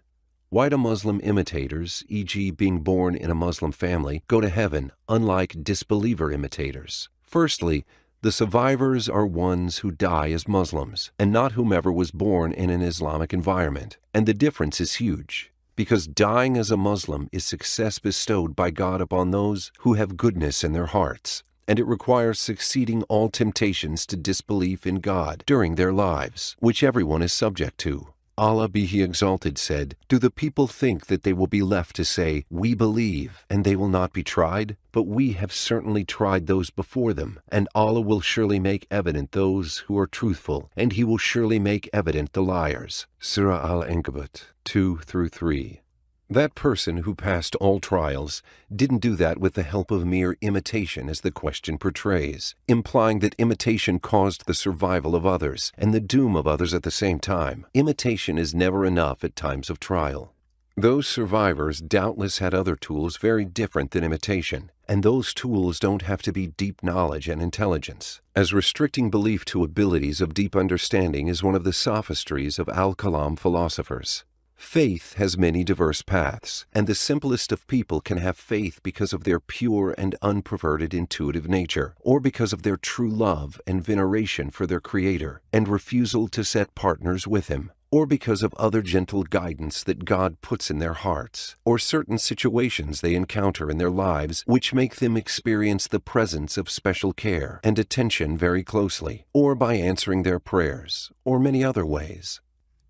Why do Muslim imitators, e.g. being born in a Muslim family, go to heaven, unlike disbeliever imitators? Firstly, the survivors are ones who die as Muslims, and not whomever was born in an Islamic environment. And the difference is huge, because dying as a Muslim is success bestowed by God upon those who have goodness in their hearts, and it requires succeeding all temptations to disbelief in God during their lives, which everyone is subject to. Allah be He exalted said, "Do the people think that they will be left to say, 'We believe,' and they will not be tried? But we have certainly tried those before them, and Allah will surely make evident those who are truthful, and He will surely make evident the liars." Surah Al-Ankabut 2-3. That person who passed all trials didn't do that with the help of mere imitation, as the question portrays, implying that imitation caused the survival of others and the doom of others at the same time. Imitation is never enough at times of trial. Those survivors doubtless had other tools very different than imitation, and those tools don't have to be deep knowledge and intelligence, as restricting belief to abilities of deep understanding is one of the sophistries of al-Kalam philosophers. Faith has many diverse paths, and the simplest of people can have faith because of their pure and unperverted intuitive nature, or because of their true love and veneration for their Creator, and refusal to set partners with Him, or because of other gentle guidance that God puts in their hearts, or certain situations they encounter in their lives which make them experience the presence of special care and attention very closely, or by answering their prayers, or many other ways.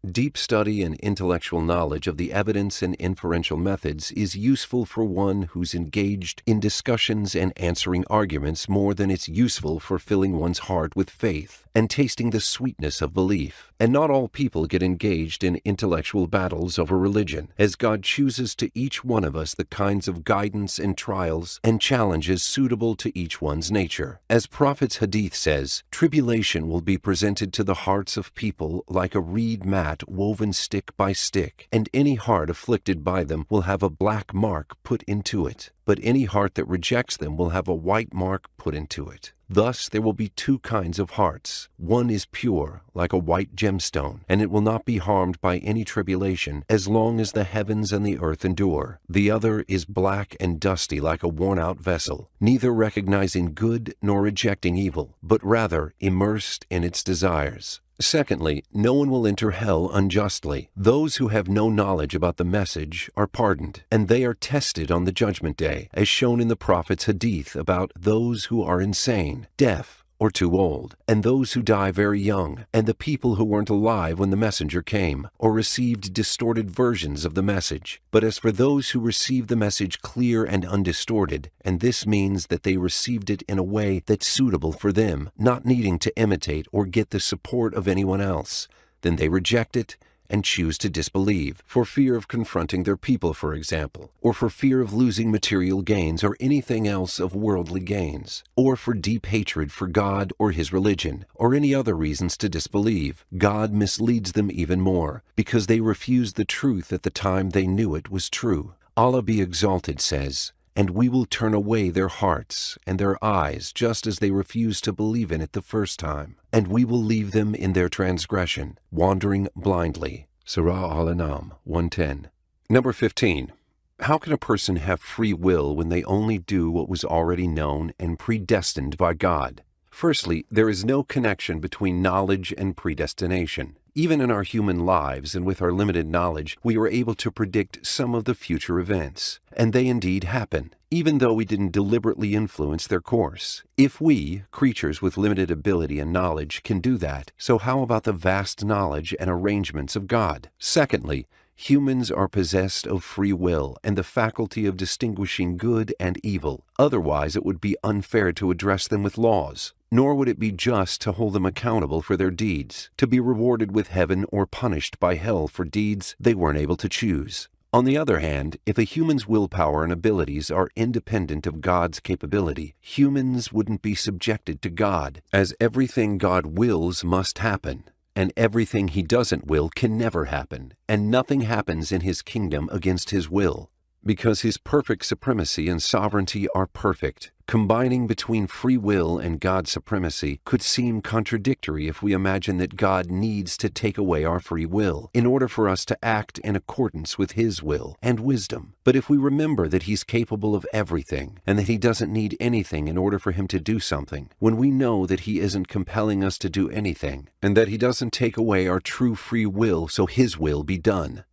Deep study and intellectual knowledge of the evidence and inferential methods is useful for one who's engaged in discussions and answering arguments more than it's useful for filling one's heart with faith and tasting the sweetness of belief. And not all people get engaged in intellectual battles over religion, as God chooses to each one of us the kinds of guidance and trials and challenges suitable to each one's nature. As Prophet's Hadith says, tribulation will be presented to the hearts of people like a reed mat woven stick by stick, and any heart afflicted by them will have a black mark put into it, but any heart that rejects them will have a white mark put into it. Thus there will be two kinds of hearts. One is pure, like a white gemstone, and it will not be harmed by any tribulation as long as the heavens and the earth endure. The other is black and dusty like a worn-out vessel, neither recognizing good nor rejecting evil, but rather immersed in its desires. Secondly, no one will enter hell unjustly. Those who have no knowledge about the message are pardoned, and they are tested on the judgment day, as shown in the Prophet's Hadith about those who are insane, deaf, or too old, and those who die very young, and the people who weren't alive when the messenger came, or received distorted versions of the message. But as for those who received the message clear and undistorted, and this means that they received it in a way that's suitable for them, not needing to imitate or get the support of anyone else, then they reject it and choose to disbelieve, for fear of confronting their people, for example, or for fear of losing material gains or anything else of worldly gains, or for deep hatred for God or His religion, or any other reasons to disbelieve. God misleads them even more, because they refused the truth at the time they knew it was true. Allah be exalted says, "And we will turn away their hearts and their eyes just as they refused to believe in it the first time. And we will leave them in their transgression, wandering blindly." Surah Al-An'am 110. Number 15. How can a person have free will when they only do what was already known and predestined by God? Firstly, there is no connection between knowledge and predestination. Even in our human lives and with our limited knowledge, we are able to predict some of the future events. And they indeed happen, even though we didn't deliberately influence their course. If we, creatures with limited ability and knowledge, can do that, so how about the vast knowledge and arrangements of God? Secondly, humans are possessed of free will and the faculty of distinguishing good and evil. Otherwise, it would be unfair to address them with laws. Nor would it be just to hold them accountable for their deeds, to be rewarded with heaven or punished by hell for deeds they weren't able to choose. On the other hand, if a human's willpower and abilities are independent of God's capability, humans wouldn't be subjected to God, as everything God wills must happen, and everything He doesn't will can never happen, and nothing happens in His kingdom against His will. Because His perfect supremacy and sovereignty are perfect, combining between free will and God's supremacy could seem contradictory if we imagine that God needs to take away our free will in order for us to act in accordance with His will and wisdom. But if we remember that He's capable of everything and that He doesn't need anything in order for Him to do something, when we know that He isn't compelling us to do anything and that He doesn't take away our true free will so His will be done,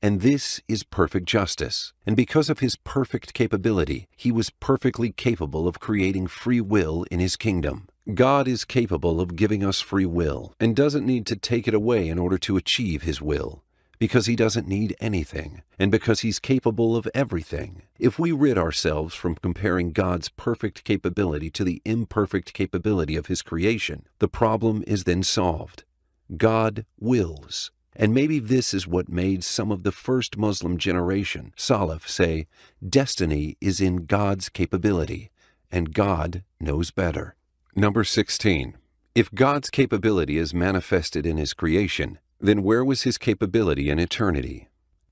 and this is perfect justice. And because of His perfect capability, He was perfectly capable of creating free will in His kingdom. God is capable of giving us free will and doesn't need to take it away in order to achieve His will, because He doesn't need anything, and because He's capable of everything. If we rid ourselves from comparing God's perfect capability to the imperfect capability of His creation, the problem is then solved. God wills. And maybe this is what made some of the first Muslim generation, Salaf, say, destiny is in God's capability, and God knows better. Number 16. If God's capability is manifested in His creation, then where was His capability in eternity?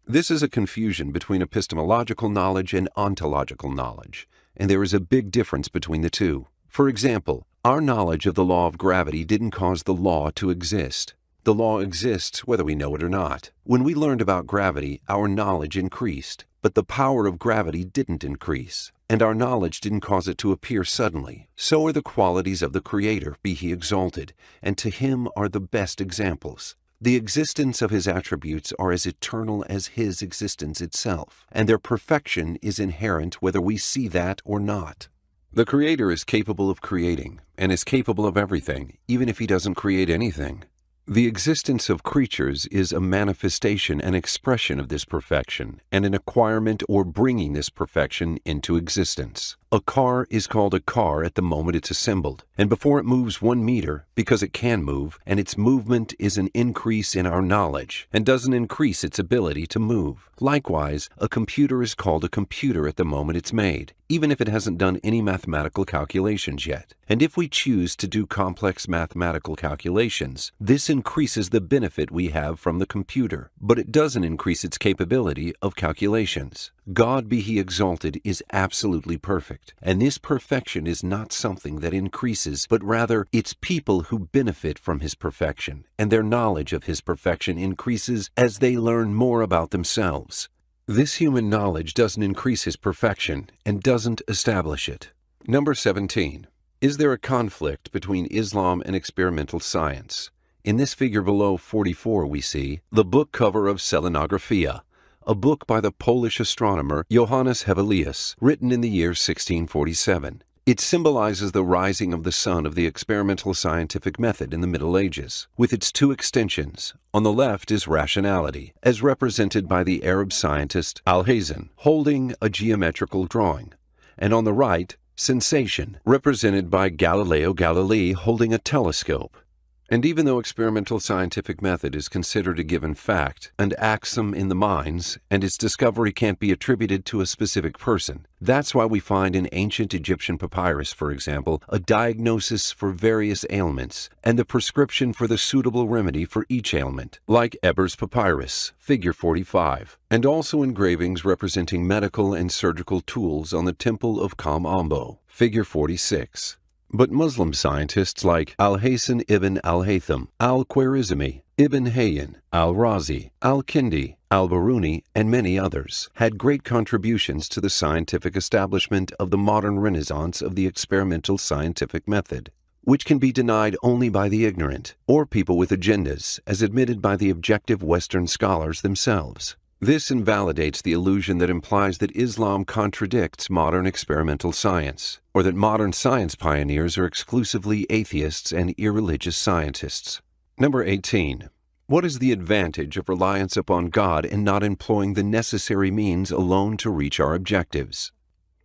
This is a confusion between epistemological knowledge and ontological knowledge, and there is a big difference between the two. For example, our knowledge of the law of gravity didn't cause the law to exist. The law exists whether we know it or not. When we learned about gravity, our knowledge increased, but the power of gravity didn't increase, and our knowledge didn't cause it to appear suddenly. So are the qualities of the Creator, be He exalted, and to Him are the best examples. The existence of his attributes are as eternal as his existence itself, and their perfection is inherent whether we see that or not. The Creator is capable of creating, and is capable of everything, even if he doesn't create anything. The existence of creatures is a manifestation and expression of this perfection, and an acquirement or bringing this perfection into existence. A car is called a car at the moment it's assembled, and before it moves 1 meter, because it can move, and its movement is an increase in our knowledge, and doesn't increase its ability to move. Likewise, a computer is called a computer at the moment it's made, even if it hasn't done any mathematical calculations yet. And if we choose to do complex mathematical calculations, this increases the benefit we have from the computer, but it doesn't increase its capability of calculations. God be he exalted is absolutely perfect, and this perfection is not something that increases, but rather it's people who benefit from his perfection, and their knowledge of his perfection increases as they learn more about themselves. This human knowledge doesn't increase his perfection and doesn't establish it. Number 17. Is there a conflict between Islam and experimental science? In this figure below 44 we see the book cover of Selenografia, a book by the Polish astronomer Johannes Hevelius, written in the year 1647. It symbolizes the rising of the sun of the experimental scientific method in the Middle Ages, with its 2 extensions. On the left is rationality, as represented by the Arab scientist Alhazen, holding a geometrical drawing, and on the right, sensation, represented by Galileo Galilei holding a telescope. And even though experimental scientific method is considered a given fact, an axiom in the minds, and its discovery can't be attributed to a specific person, that's why we find in ancient Egyptian papyrus, for example, a diagnosis for various ailments, and the prescription for the suitable remedy for each ailment, like Eber's papyrus, figure 45, and also engravings representing medical and surgical tools on the Temple of Kam-Ombo, figure 46. But Muslim scientists like Al-Hasan ibn al-Haytham, al-Khwarizmi, Ibn Hayyan, al-Razi, al-Kindi, al-Biruni, and many others had great contributions to the scientific establishment of the modern renaissance of the experimental scientific method, which can be denied only by the ignorant or people with agendas, as admitted by the objective Western scholars themselves. This invalidates the illusion that implies that Islam contradicts modern experimental science, or that modern science pioneers are exclusively atheists and irreligious scientists. Number 18. What is the advantage of reliance upon God and not employing the necessary means alone to reach our objectives?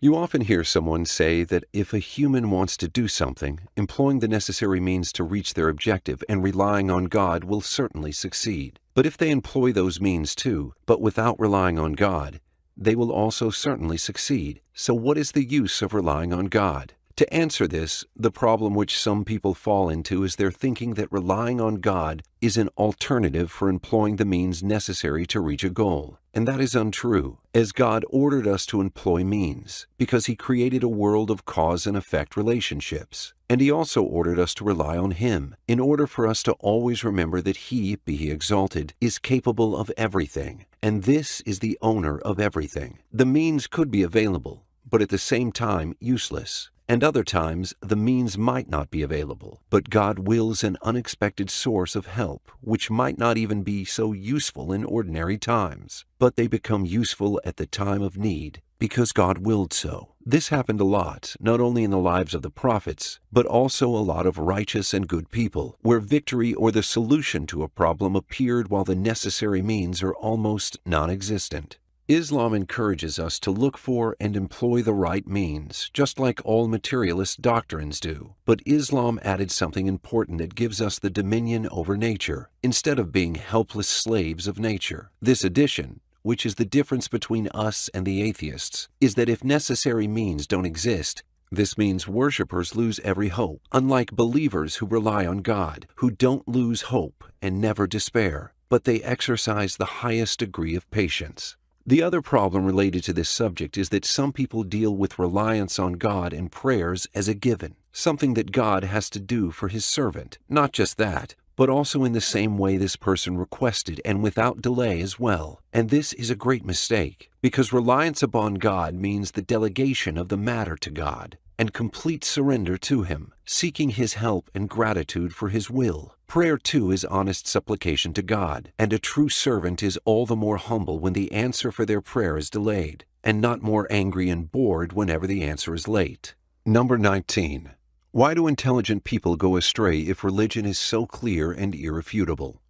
You often hear someone say that if a human wants to do something, employing the necessary means to reach their objective and relying on God will certainly succeed. But if they employ those means too, but without relying on God, they will also certainly succeed. So what is the use of relying on God? To answer this, the problem which some people fall into is their thinking that relying on God is an alternative for employing the means necessary to reach a goal. And that is untrue, as God ordered us to employ means, because He created a world of cause and effect relationships. And He also ordered us to rely on Him, in order for us to always remember that He, be He exalted, is capable of everything, and this is the owner of everything. The means could be available, but at the same time useless. And other times, the means might not be available, but God wills an unexpected source of help, which might not even be so useful in ordinary times. But they become useful at the time of need, because God willed so. This happened a lot, not only in the lives of the prophets, but also a lot of righteous and good people, where victory or the solution to a problem appeared while the necessary means are almost non-existent. Islam encourages us to look for and employ the right means, just like all materialist doctrines do. But Islam added something important that gives us the dominion over nature, instead of being helpless slaves of nature. This addition, which is the difference between us and the atheists, is that if necessary means don't exist, this means worshippers lose every hope, unlike believers who rely on God, who don't lose hope and never despair, but they exercise the highest degree of patience. The other problem related to this subject is that some people deal with reliance on God and prayers as a given, something that God has to do for His servant. Not just that, but also in the same way this person requested and without delay as well. And this is a great mistake, because reliance upon God means the delegation of the matter to God. and complete surrender to Him, seeking His help and gratitude for His will. Prayer, too, is honest supplication to God, and a true servant is all the more humble when the answer for their prayer is delayed, and not more angry and bored whenever the answer is late. Number 19. Why do intelligent people go astray if religion is so clear and irrefutable?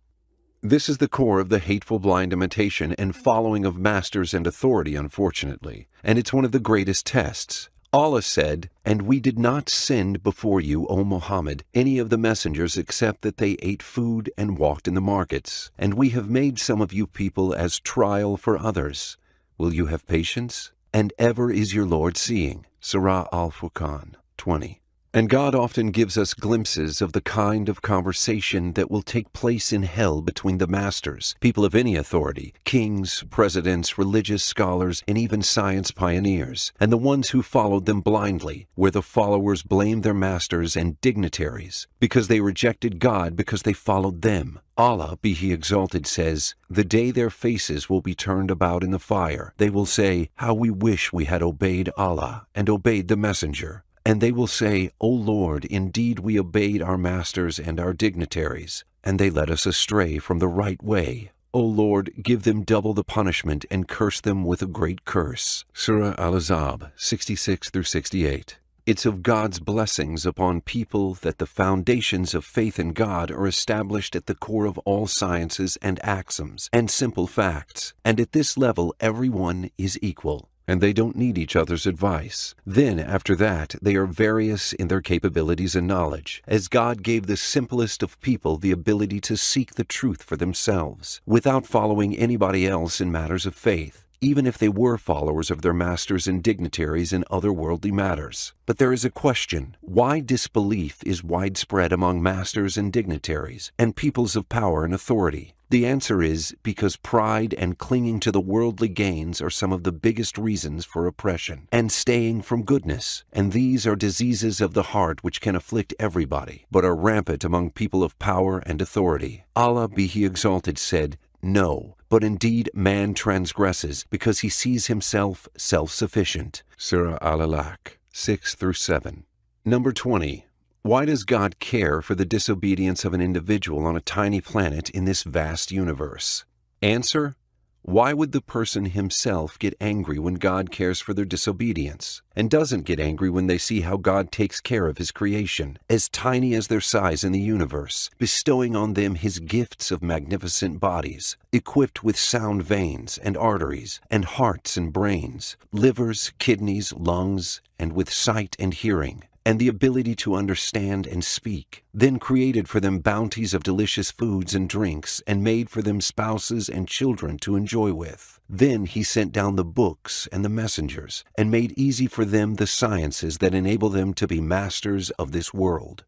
This is the core of the hateful blind imitation and following of masters and authority, unfortunately, and it's one of the greatest tests. Allah said, "And we did not send before you, O Muhammad, any of the messengers except that they ate food and walked in the markets, and we have made some of you people as trial for others. Will you have patience? And ever is your Lord seeing." Surah Al-Furqan 20. And God often gives us glimpses of the kind of conversation that will take place in hell between the masters, people of any authority, kings, presidents, religious scholars, and even science pioneers, and the ones who followed them blindly, where the followers blame their masters and dignitaries, because they rejected God because they followed them. Allah, be He exalted, says, "The day their faces will be turned about in the fire, they will say, 'How we wish we had obeyed Allah and obeyed the Messenger.' And they will say, 'O Lord, indeed we obeyed our masters and our dignitaries, and they led us astray from the right way. O Lord, give them double the punishment and curse them with a great curse.'" Surah Al-Ahzab 66-68. It's of God's blessings upon people that the foundations of faith in God are established at the core of all sciences and axioms and simple facts, and at this level everyone is equal, and they don't need each other's advice. Then, after that, they are various in their capabilities and knowledge, as God gave the simplest of people the ability to seek the truth for themselves, without following anybody else in matters of faith, even if they were followers of their masters and dignitaries in other worldly matters. But there is a question: why disbelief is widespread among masters and dignitaries, and peoples of power and authority? The answer is because pride and clinging to the worldly gains are some of the biggest reasons for oppression and staying from goodness. And these are diseases of the heart which can afflict everybody, but are rampant among people of power and authority. Allah, be He exalted, said, "No, but indeed man transgresses because he sees himself self-sufficient." Surah Al-Alaq 6-7. Number 20. Why does God care for the disobedience of an individual on a tiny planet in this vast universe? Answer: why would the person himself get angry when God cares for their disobedience, and doesn't get angry when they see how God takes care of His creation, as tiny as their size in the universe, bestowing on them His gifts of magnificent bodies, equipped with sound veins and arteries, and hearts and brains, livers, kidneys, lungs, and with sight and hearing, and the ability to understand and speak, then created for them bounties of delicious foods and drinks, and made for them spouses and children to enjoy with. Then He sent down the books and the messengers, and made easy for them the sciences that enable them to be masters of this world.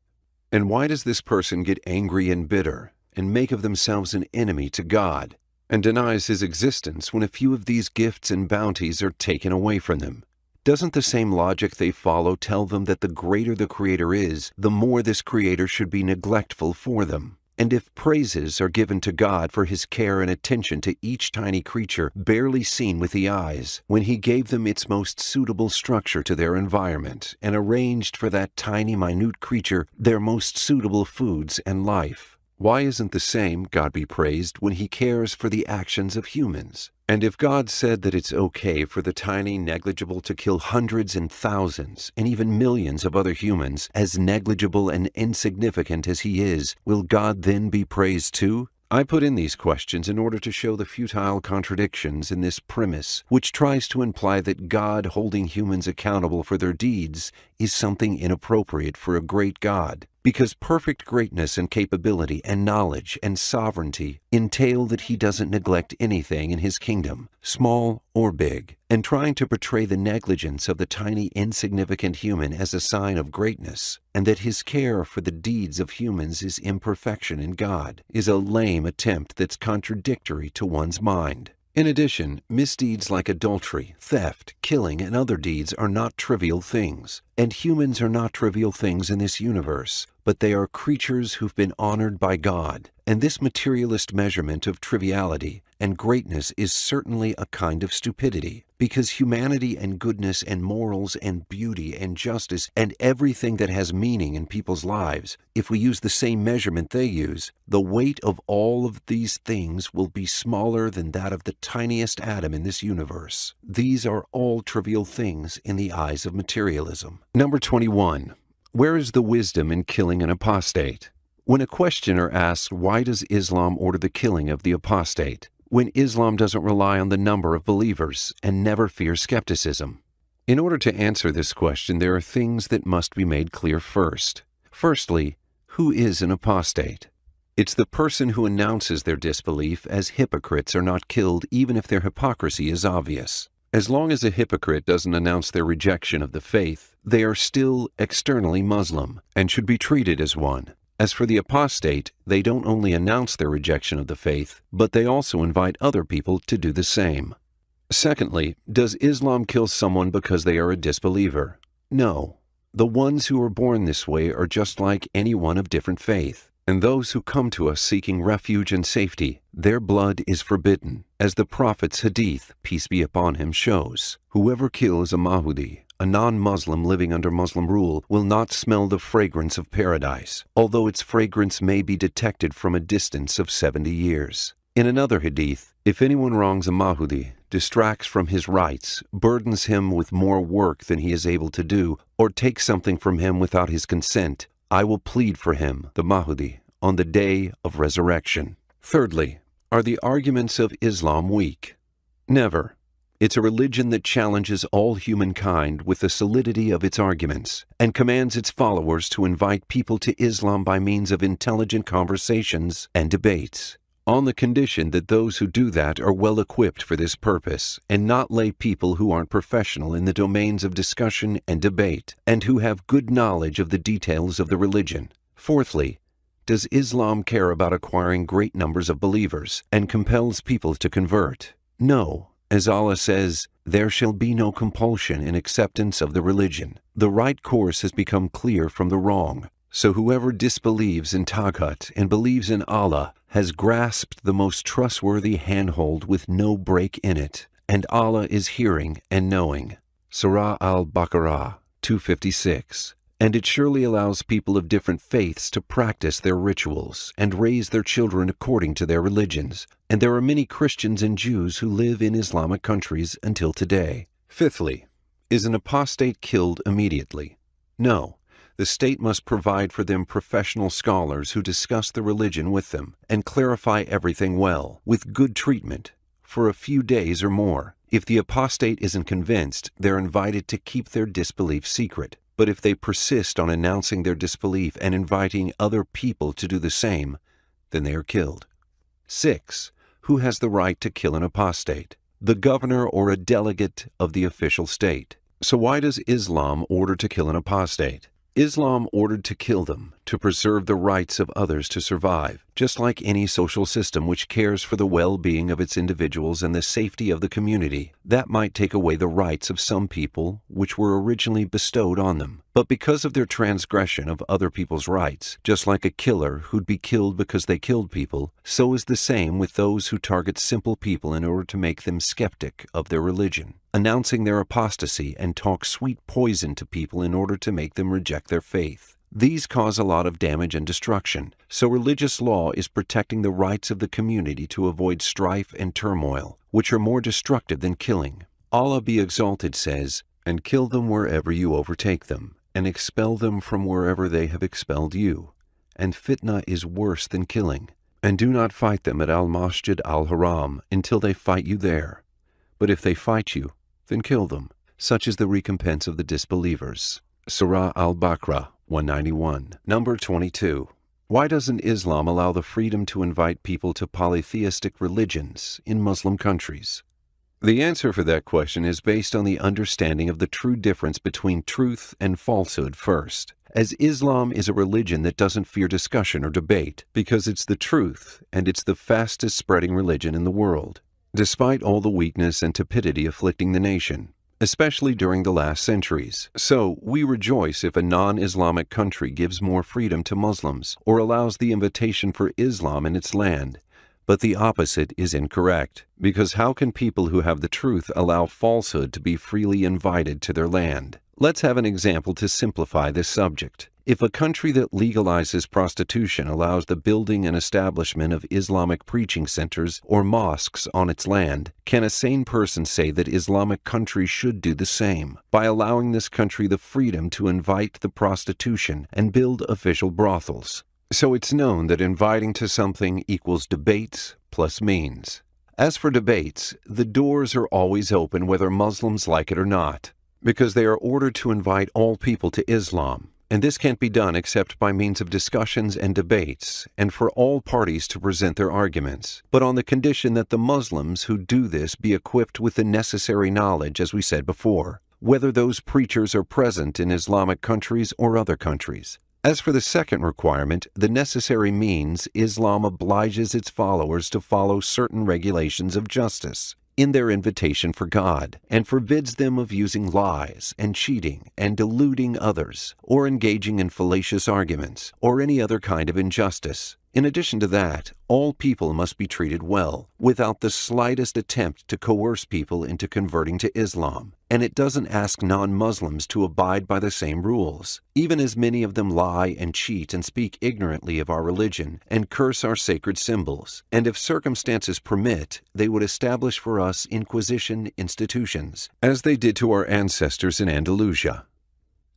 And why does this person get angry and bitter, and make of themselves an enemy to God, and denies His existence when a few of these gifts and bounties are taken away from them? Doesn't the same logic they follow tell them that the greater the Creator is, the more this Creator should be neglectful for them? And if praises are given to God for His care and attention to each tiny creature barely seen with the eyes, when He gave them its most suitable structure to their environment and arranged for that tiny minute creature their most suitable foods and life, why isn't the same, God be praised, when He cares for the actions of humans? And if God said that it's okay for the tiny negligible to kill hundreds and thousands and even millions of other humans, as negligible and insignificant as He is, will God then be praised too? I put in these questions in order to show the futile contradictions in this premise, which tries to imply that God holding humans accountable for their deeds is something inappropriate for a great God, because perfect greatness and capability and knowledge and sovereignty entail that He doesn't neglect anything in His kingdom, small or big, and trying to portray the negligence of the tiny insignificant human as a sign of greatness, and that His care for the deeds of humans is imperfection in God, is a lame attempt that's contradictory to one's mind. In addition, misdeeds like adultery, theft, killing, and other deeds are not trivial things, and humans are not trivial things in this universe, but they are creatures who've been honored by God, and this materialist measurement of triviality and greatness is certainly a kind of stupidity, because humanity and goodness and morals and beauty and justice and everything that has meaning in people's lives, if we use the same measurement they use, the weight of all of these things will be smaller than that of the tiniest atom in this universe. These are all trivial things in the eyes of materialism. Number 21. Where is the wisdom in killing an apostate? When a questioner asks, why does Islam order the killing of the apostate, when Islam doesn't rely on the number of believers and never fears skepticism? In order to answer this question, there are things that must be made clear first. Firstly, who is an apostate? It's the person who announces their disbelief, as hypocrites are not killed even if their hypocrisy is obvious. As long as a hypocrite doesn't announce their rejection of the faith, they are still externally Muslim and should be treated as one. As for the apostate, they don't only announce their rejection of the faith, but they also invite other people to do the same. Secondly, does Islam kill someone because they are a disbeliever? No. The ones who are born this way are just like anyone of different faith, and those who come to us seeking refuge and safety, their blood is forbidden, as the Prophet's hadith, peace be upon him, shows. Whoever kills a Mahudi, a non-Muslim living under Muslim rule, will not smell the fragrance of paradise, although its fragrance may be detected from a distance of 70 years. In another hadith, if anyone wrongs a Mahudi, distracts from his rights, burdens him with more work than he is able to do, or takes something from him without his consent, I will plead for him, the Mahudi, on the day of resurrection. Thirdly, are the arguments of Islam weak? Never. It's a religion that challenges all humankind with the solidity of its arguments and commands its followers to invite people to Islam by means of intelligent conversations and debates, on the condition that those who do that are well equipped for this purpose and not lay people who aren't professional in the domains of discussion and debate and who have good knowledge of the details of the religion. Fourthly, does Islam care about acquiring great numbers of believers and compels people to convert? No. As Allah says, there shall be no compulsion in acceptance of the religion. The right course has become clear from the wrong. So whoever disbelieves in Taghut and believes in Allah has grasped the most trustworthy handhold with no break in it, and Allah is hearing and knowing. Surah al-Baqarah 256. And it surely allows people of different faiths to practice their rituals and raise their children according to their religions, and there are many Christians and Jews who live in Islamic countries until today. Fifthly, is an apostate killed immediately? No. The state must provide for them professional scholars who discuss the religion with them and clarify everything well, with good treatment, for a few days or more. If the apostate isn't convinced, they're invited to keep their disbelief secret. But if they persist on announcing their disbelief and inviting other people to do the same, then they are killed. 6. Who has the right to kill an apostate? The governor or a delegate of the official state. So why does Islam order to kill an apostate? Islam ordered to kill them to preserve the rights of others to survive, just like any social system which cares for the well-being of its individuals and the safety of the community. That might take away the rights of some people which were originally bestowed on them. But because of their transgression of other people's rights, just like a killer who'd be killed because they killed people, so is the same with those who target simple people in order to make them skeptic of their religion, announcing their apostasy, and talk sweet poison to people in order to make them reject their faith. These cause a lot of damage and destruction, so religious law is protecting the rights of the community to avoid strife and turmoil, which are more destructive than killing. Allah be exalted says, "And kill them wherever you overtake them, and expel them from wherever they have expelled you. And fitna is worse than killing. And do not fight them at al-Masjid al-Haram until they fight you there. But if they fight you, then kill them. Such is the recompense of the disbelievers." Surah al-Baqarah 191. Number 22. Why doesn't Islam allow the freedom to invite people to polytheistic religions in Muslim countries? The answer for that question is based on the understanding of the true difference between truth and falsehood first, as Islam is a religion that doesn't fear discussion or debate because it's the truth and it's the fastest spreading religion in the world, despite all the weakness and tepidity afflicting the nation, especially during the last centuries. So, we rejoice if a non-Islamic country gives more freedom to Muslims or allows the invitation for Islam in its land, But the opposite is incorrect, because how can people who have the truth allow falsehood to be freely invited to their land? Let's have an example to simplify this subject. If a country that legalizes prostitution allows the building and establishment of Islamic preaching centers or mosques on its land, can a sane person say that Islamic countries should do the same by allowing this country the freedom to invite the prostitution and build official brothels? So it's known that inviting to something equals debates plus means. As for debates, the doors are always open whether Muslims like it or not, because they are ordered to invite all people to Islam. And this can't be done except by means of discussions and debates, and for all parties to present their arguments, but on the condition that the Muslims who do this be equipped with the necessary knowledge, as we said before, whether those preachers are present in Islamic countries or other countries. As for the second requirement, the necessary means, Islam obliges its followers to follow certain regulations of justice in their invitation for God, and forbids them of using lies and cheating and deluding others, or engaging in fallacious arguments, or any other kind of injustice. In addition to that, all people must be treated well, without the slightest attempt to coerce people into converting to Islam, and it doesn't ask non-Muslims to abide by the same rules, even as many of them lie and cheat and speak ignorantly of our religion and curse our sacred symbols, and if circumstances permit, they would establish for us Inquisition institutions, as they did to our ancestors in Andalusia.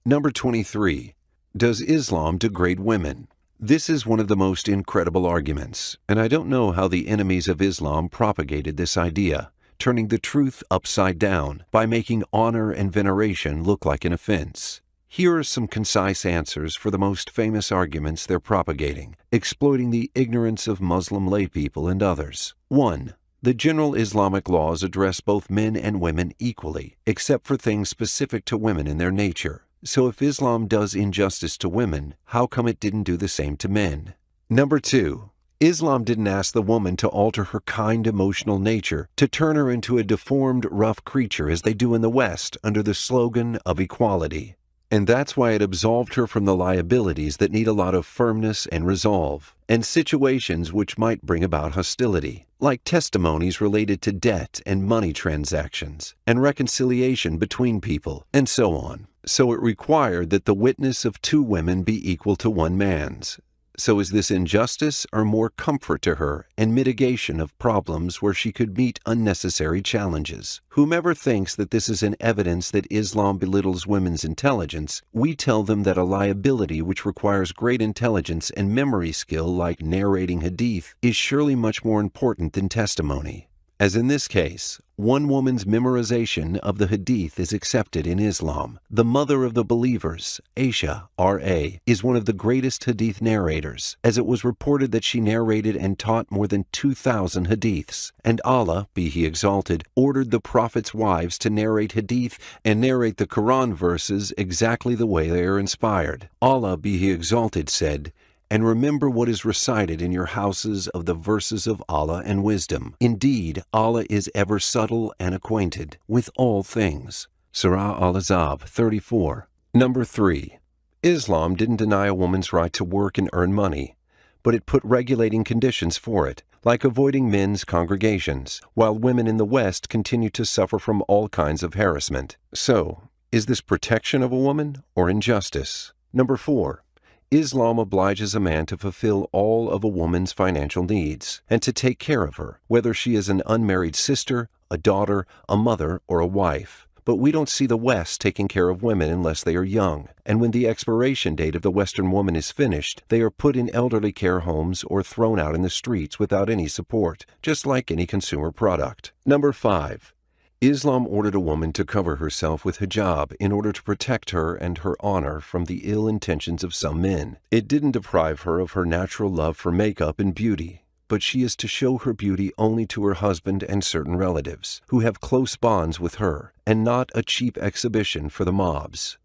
Number 23. Does Islam degrade women? This is one of the most incredible arguments, and I don't know how the enemies of Islam propagated this idea, turning the truth upside down by making honor and veneration look like an offense. Here are some concise answers for the most famous arguments they're propagating, exploiting the ignorance of Muslim laypeople and others. 1. The general Islamic laws address both men and women equally, except for things specific to women in their nature. So if Islam does injustice to women, how come it didn't do the same to men? Number 2. Islam didn't ask the woman to alter her kind emotional nature, to turn her into a deformed, rough creature as they do in the West under the slogan of equality. And that's why it absolved her from the liabilities that need a lot of firmness and resolve, and situations which might bring about hostility, like testimonies related to debt and money transactions, and reconciliation between people, and so on. So it required that the witness of 2 women be equal to 1 man's. So is this injustice or more comfort to her and mitigation of problems where she could meet unnecessary challenges? Whomever thinks that this is an evidence that Islam belittles women's intelligence, we tell them that a liability which requires great intelligence and memory skill like narrating hadith is surely much more important than testimony. As in this case, 1 woman's memorization of the hadith is accepted in Islam. The mother of the believers, Aisha, R.A., is one of the greatest hadith narrators, as it was reported that she narrated and taught more than 2,000 hadiths. And Allah, be He exalted, ordered the Prophet's wives to narrate hadith and narrate the Quran verses exactly the way they are inspired. Allah, be He exalted, said, "And remember what is recited in your houses of the verses of Allah and wisdom. Indeed, Allah is ever subtle and acquainted with all things." Surah Al-Ahzab 34. Number 3. Islam didn't deny a woman's right to work and earn money, but it put regulating conditions for it, like avoiding men's congregations, while women in the West continue to suffer from all kinds of harassment. So, is this protection of a woman or injustice? Number 4. Islam obliges a man to fulfill all of a woman's financial needs and to take care of her, whether she is an unmarried sister, a daughter, a mother, or a wife. But we don't see the West taking care of women unless they are young, and when the expiration date of the Western woman is finished, they are put in elderly care homes or thrown out in the streets without any support, just like any consumer product. Number 5. Islam ordered a woman to cover herself with hijab in order to protect her and her honor from the ill intentions of some men. It didn't deprive her of her natural love for makeup and beauty, but she is to show her beauty only to her husband and certain relatives, who have close bonds with her, and not a cheap exhibition for the mobs.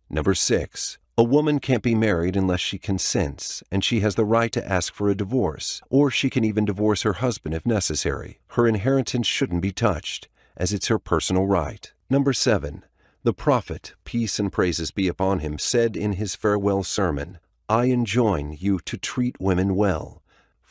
Number 6. A woman can't be married unless she consents, and she has the right to ask for a divorce, or she can even divorce her husband if necessary. Her inheritance shouldn't be touched, as it's her personal right. Number 7. The Prophet, peace and praises be upon him, said in his farewell sermon, "I enjoin you to treat women well,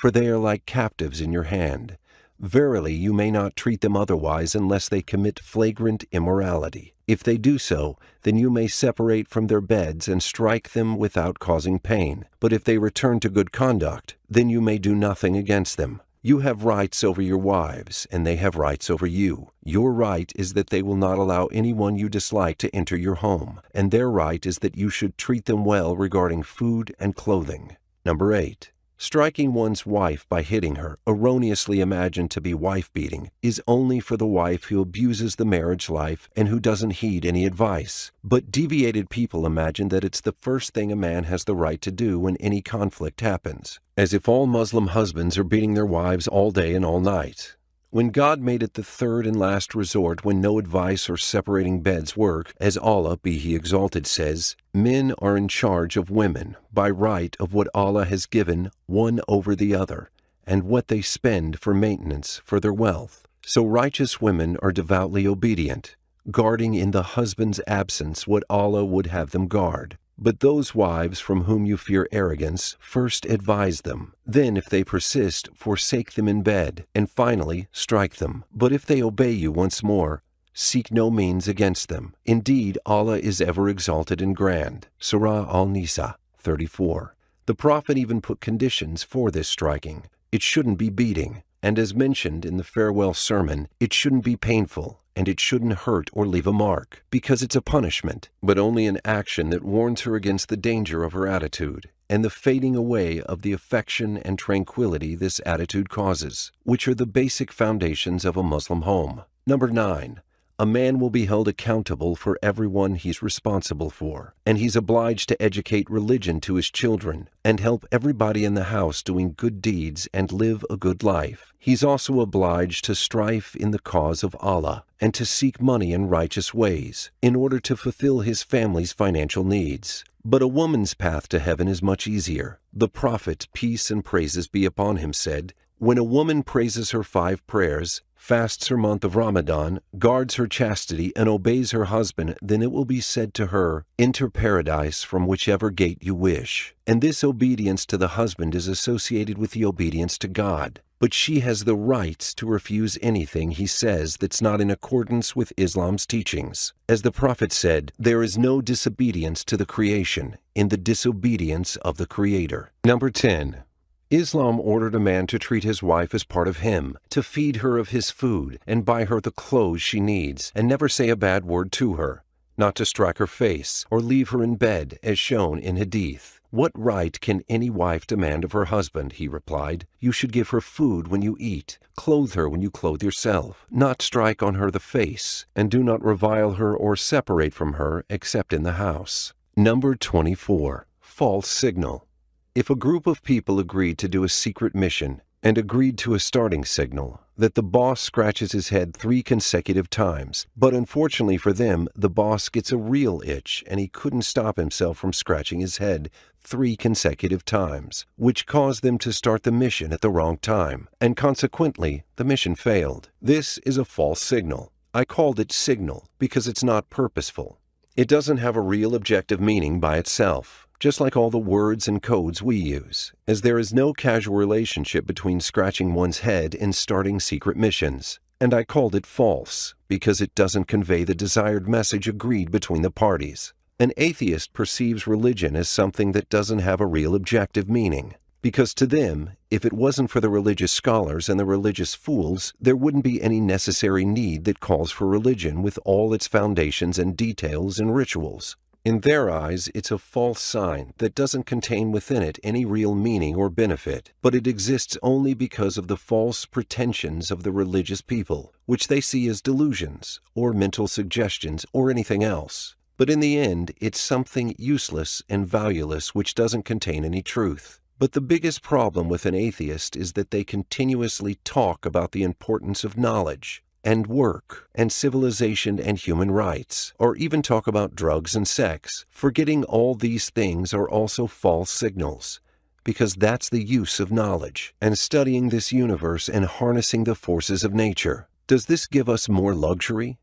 for they are like captives in your hand. Verily, you may not treat them otherwise unless they commit flagrant immorality. If they do so, then you may separate from their beds and strike them without causing pain. But if they return to good conduct, then you may do nothing against them. You have rights over your wives, and they have rights over you. Your right is that they will not allow anyone you dislike to enter your home, and their right is that you should treat them well regarding food and clothing. Number 8. Striking one's wife by hitting her, erroneously imagined to be wife-beating, is only for the wife who abuses the marriage life and who doesn't heed any advice. But deviated people imagine that it's the first thing a man has the right to do when any conflict happens, as if all Muslim husbands are beating their wives all day and all night. When God made it the third and last resort when no advice or separating beds work, as Allah, be He exalted, says, men are in charge of women by right of what Allah has given one over the other, and what they spend for maintenance for their wealth. So righteous women are devoutly obedient, guarding in the husband's absence what Allah would have them guard. But those wives from whom you fear arrogance, first advise them. Then, if they persist, forsake them in bed, and finally strike them. But if they obey you once more, seek no means against them. Indeed, Allah is ever exalted and grand. Surah Al-Nisa 34. The Prophet even put conditions for this striking. It shouldn't be beating, and as mentioned in the farewell sermon, it shouldn't be painful, and it shouldn't hurt or leave a mark, because it's a punishment, but only an action that warns her against the danger of her attitude, and the fading away of the affection and tranquility this attitude causes, which are the basic foundations of a Muslim home. Number 9. A man will be held accountable for everyone he's responsible for, and he's obliged to educate religion to his children and help everybody in the house doing good deeds and live a good life. He's also obliged to strive in the cause of Allah and to seek money in righteous ways in order to fulfill his family's financial needs. But a woman's path to heaven is much easier. The Prophet, peace and praises be upon him, said, when a woman praises her 5 prayers, fasts her month of Ramadan, guards her chastity, and obeys her husband, then it will be said to her, enter paradise from whichever gate you wish. And this obedience to the husband is associated with the obedience to God. But she has the right to refuse anything he says that's not in accordance with Islam's teachings. As the Prophet said, there is no disobedience to the creation in the disobedience of the Creator. Number 10. Islam ordered a man to treat his wife as part of him, to feed her of his food, and buy her the clothes she needs, and never say a bad word to her, not to strike her face, or leave her in bed, as shown in Hadith. What right can any wife demand of her husband? He replied. You should give her food when you eat, clothe her when you clothe yourself, not strike on her the face, and do not revile her or separate from her except in the house. Number 24. False signal. If a group of people agreed to do a secret mission and agreed to a starting signal, that the boss scratches his head 3 consecutive times, but unfortunately for them, the boss gets a real itch and he couldn't stop himself from scratching his head 3 consecutive times, which caused them to start the mission at the wrong time, and consequently, the mission failed. This is a false signal. I called it signal because it's not purposeful. It doesn't have a real objective meaning by itself, just like all the words and codes we use, as there is no casual relationship between scratching one's head and starting secret missions. And I called it false, because it doesn't convey the desired message agreed between the parties. An atheist perceives religion as something that doesn't have a real objective meaning, because to them, if it wasn't for the religious scholars and the religious fools, there wouldn't be any necessary need that calls for religion with all its foundations and details and rituals. In their eyes, it's a false sign that doesn't contain within it any real meaning or benefit, but it exists only because of the false pretensions of the religious people, which they see as delusions, or mental suggestions, or anything else. But in the end, it's something useless and valueless which doesn't contain any truth. But the biggest problem with an atheist is that they continuously talk about the importance of knowledge, and work, and civilization and human rights, or even talk about drugs and sex, forgetting all these things are also false signals, because that's the use of knowledge, and studying this universe and harnessing the forces of nature. Does this give us more luxury?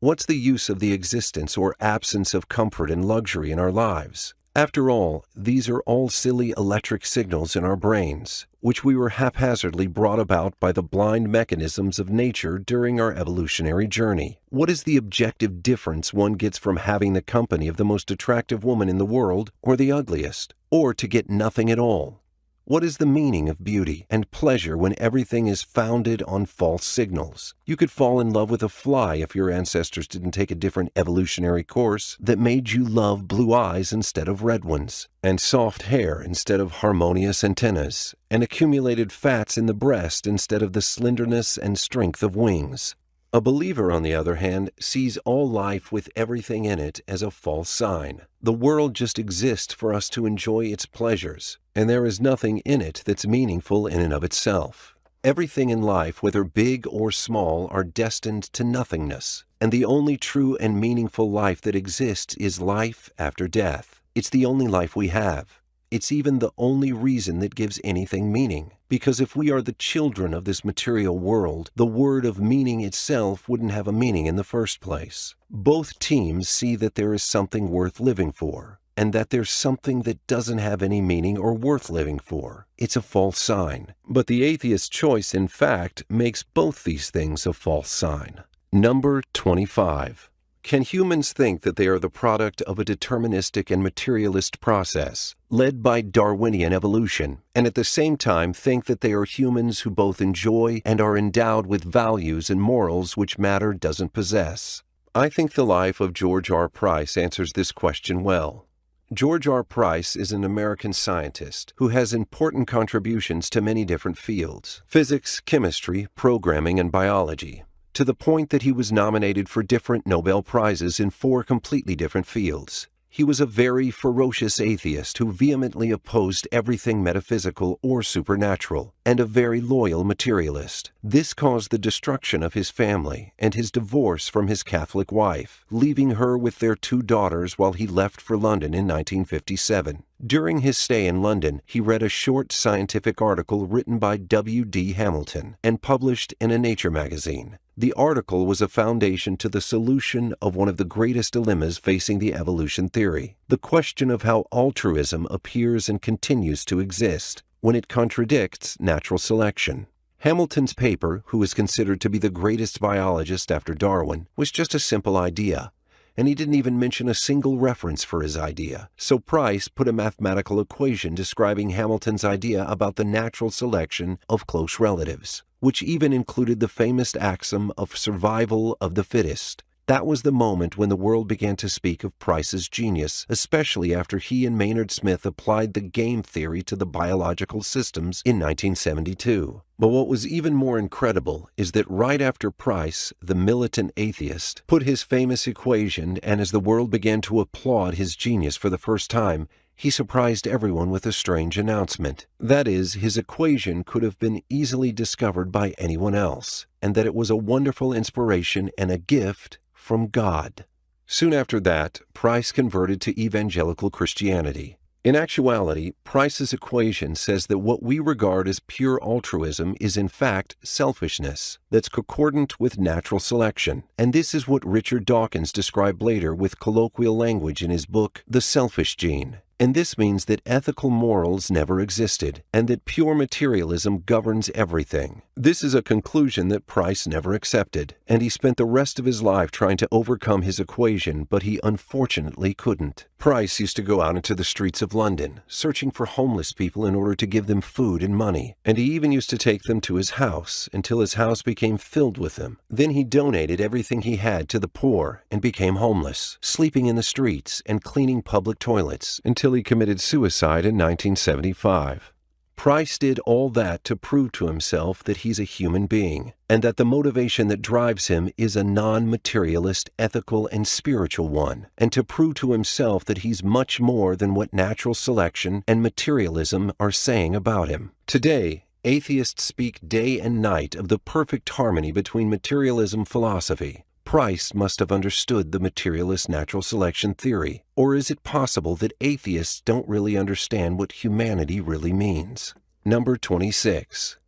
What's the use of the existence or absence of comfort and luxury in our lives? After all, these are all silly electric signals in our brains, which we were haphazardly brought about by the blind mechanisms of nature during our evolutionary journey. What is the objective difference one gets from having the company of the most attractive woman in the world or the ugliest, or to get nothing at all? What is the meaning of beauty and pleasure when everything is founded on false signals? You could fall in love with a fly if your ancestors didn't take a different evolutionary course that made you love blue eyes instead of red ones, and soft hair instead of harmonious antennas, and accumulated fats in the breast instead of the slenderness and strength of wings. A believer, on the other hand, sees all life with everything in it as a false sign. The world just exists for us to enjoy its pleasures, and there is nothing in it that's meaningful in and of itself. Everything in life, whether big or small, are destined to nothingness, and the only true and meaningful life that exists is life after death. It's the only life we have. It's even the only reason that gives anything meaning, because if we are the children of this material world, the word of meaning itself wouldn't have a meaning in the first place. Both teams see that there is something worth living for, and that there's something that doesn't have any meaning or worth living for. It's a false sign. But the atheist's choice, in fact, makes both these things a false sign. Number 25. Can humans think that they are the product of a deterministic and materialist process, led by Darwinian evolution, and at the same time think that they are humans who both enjoy and are endowed with values and morals which matter doesn't possess? I think the life of George R. Price answers this question well. George R. Price is an American scientist who has important contributions to many different fields: physics, chemistry, programming, and biology, to the point that he was nominated for different Nobel Prizes in 4 completely different fields. He was a very ferocious atheist who vehemently opposed everything metaphysical or supernatural, and a very loyal materialist. This caused the destruction of his family and his divorce from his Catholic wife, leaving her with their 2 daughters while he left for London in 1957. During his stay in London, he read a short scientific article written by W.D. Hamilton and published in a Nature magazine. The article was a foundation to the solution of one of the greatest dilemmas facing the evolution theory: the question of how altruism appears and continues to exist when it contradicts natural selection. Hamilton's paper, who is considered to be the greatest biologist after Darwin, was just a simple idea, and he didn't even mention a single reference for his idea. So Price put a mathematical equation describing Hamilton's idea about the natural selection of close relatives, which even included the famous axiom of survival of the fittest. That was the moment when the world began to speak of Price's genius, especially after he and Maynard Smith applied the game theory to the biological systems in 1972. But what was even more incredible is that right after Price, the militant atheist, put his famous equation, and as the world began to applaud his genius for the first time, he surprised everyone with a strange announcement. That is, his equation could have been easily discovered by anyone else, and that it was a wonderful inspiration and a gift from God. Soon after that, Price converted to evangelical Christianity. In actuality, Price's equation says that what we regard as pure altruism is in fact selfishness that's concordant with natural selection. And this is what Richard Dawkins described later with colloquial language in his book, The Selfish Gene. And this means that ethical morals never existed, and that pure materialism governs everything. This is a conclusion that Price never accepted, and he spent the rest of his life trying to overcome his equation, but he unfortunately couldn't. Price used to go out into the streets of London, searching for homeless people in order to give them food and money, and he even used to take them to his house until his house became filled with them. Then he donated everything he had to the poor and became homeless, sleeping in the streets and cleaning public toilets until he committed suicide in 1975. Price did all that to prove to himself that he's a human being, and that the motivation that drives him is a non-materialist, ethical, and spiritual one, and to prove to himself that he's much more than what natural selection and materialism are saying about him. Today, atheists speak day and night of the perfect harmony between materialism philosophy. Price must have understood the materialist natural selection theory, or is it possible that atheists don't really understand what humanity really means? Number 26.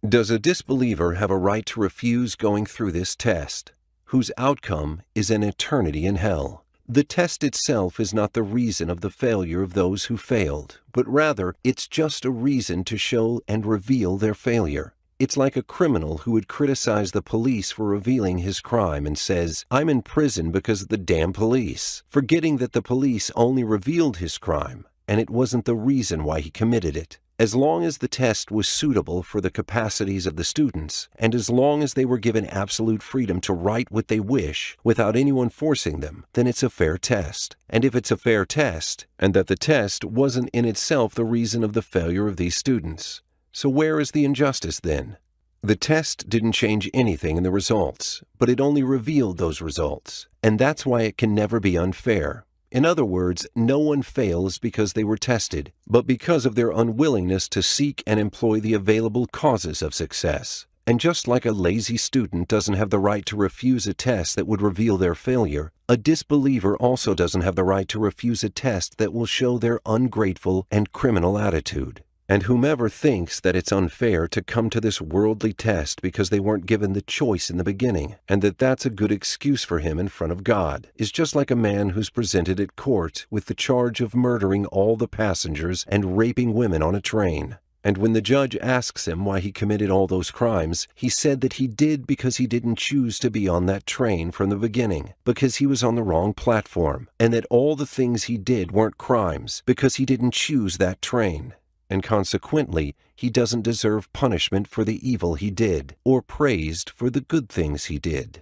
Does a disbeliever have a right to refuse going through this test, whose outcome is an eternity in hell? The test itself is not the reason of the failure of those who failed, but rather it's just a reason to show and reveal their failure. It's like a criminal who would criticize the police for revealing his crime and says, "I'm in prison because of the damn police," forgetting that the police only revealed his crime, and it wasn't the reason why he committed it. As long as the test was suitable for the capacities of the students, and as long as they were given absolute freedom to write what they wish without anyone forcing them, then it's a fair test. And if it's a fair test, and that the test wasn't in itself the reason of the failure of these students, so where is the injustice then? The test didn't change anything in the results, but it only revealed those results, and that's why it can never be unfair. In other words, no one fails because they were tested, but because of their unwillingness to seek and employ the available causes of success. And just like a lazy student doesn't have the right to refuse a test that would reveal their failure, a disbeliever also doesn't have the right to refuse a test that will show their ungrateful and criminal attitude. And whomever thinks that it's unfair to come to this worldly test because they weren't given the choice in the beginning, and that that's a good excuse for him in front of God, is just like a man who's presented at court with the charge of murdering all the passengers and raping women on a train. And when the judge asks him why he committed all those crimes, he said that he did because he didn't choose to be on that train from the beginning, because he was on the wrong platform, and that all the things he did weren't crimes because he didn't choose that train. And consequently, he doesn't deserve punishment for the evil he did, or praised for the good things he did.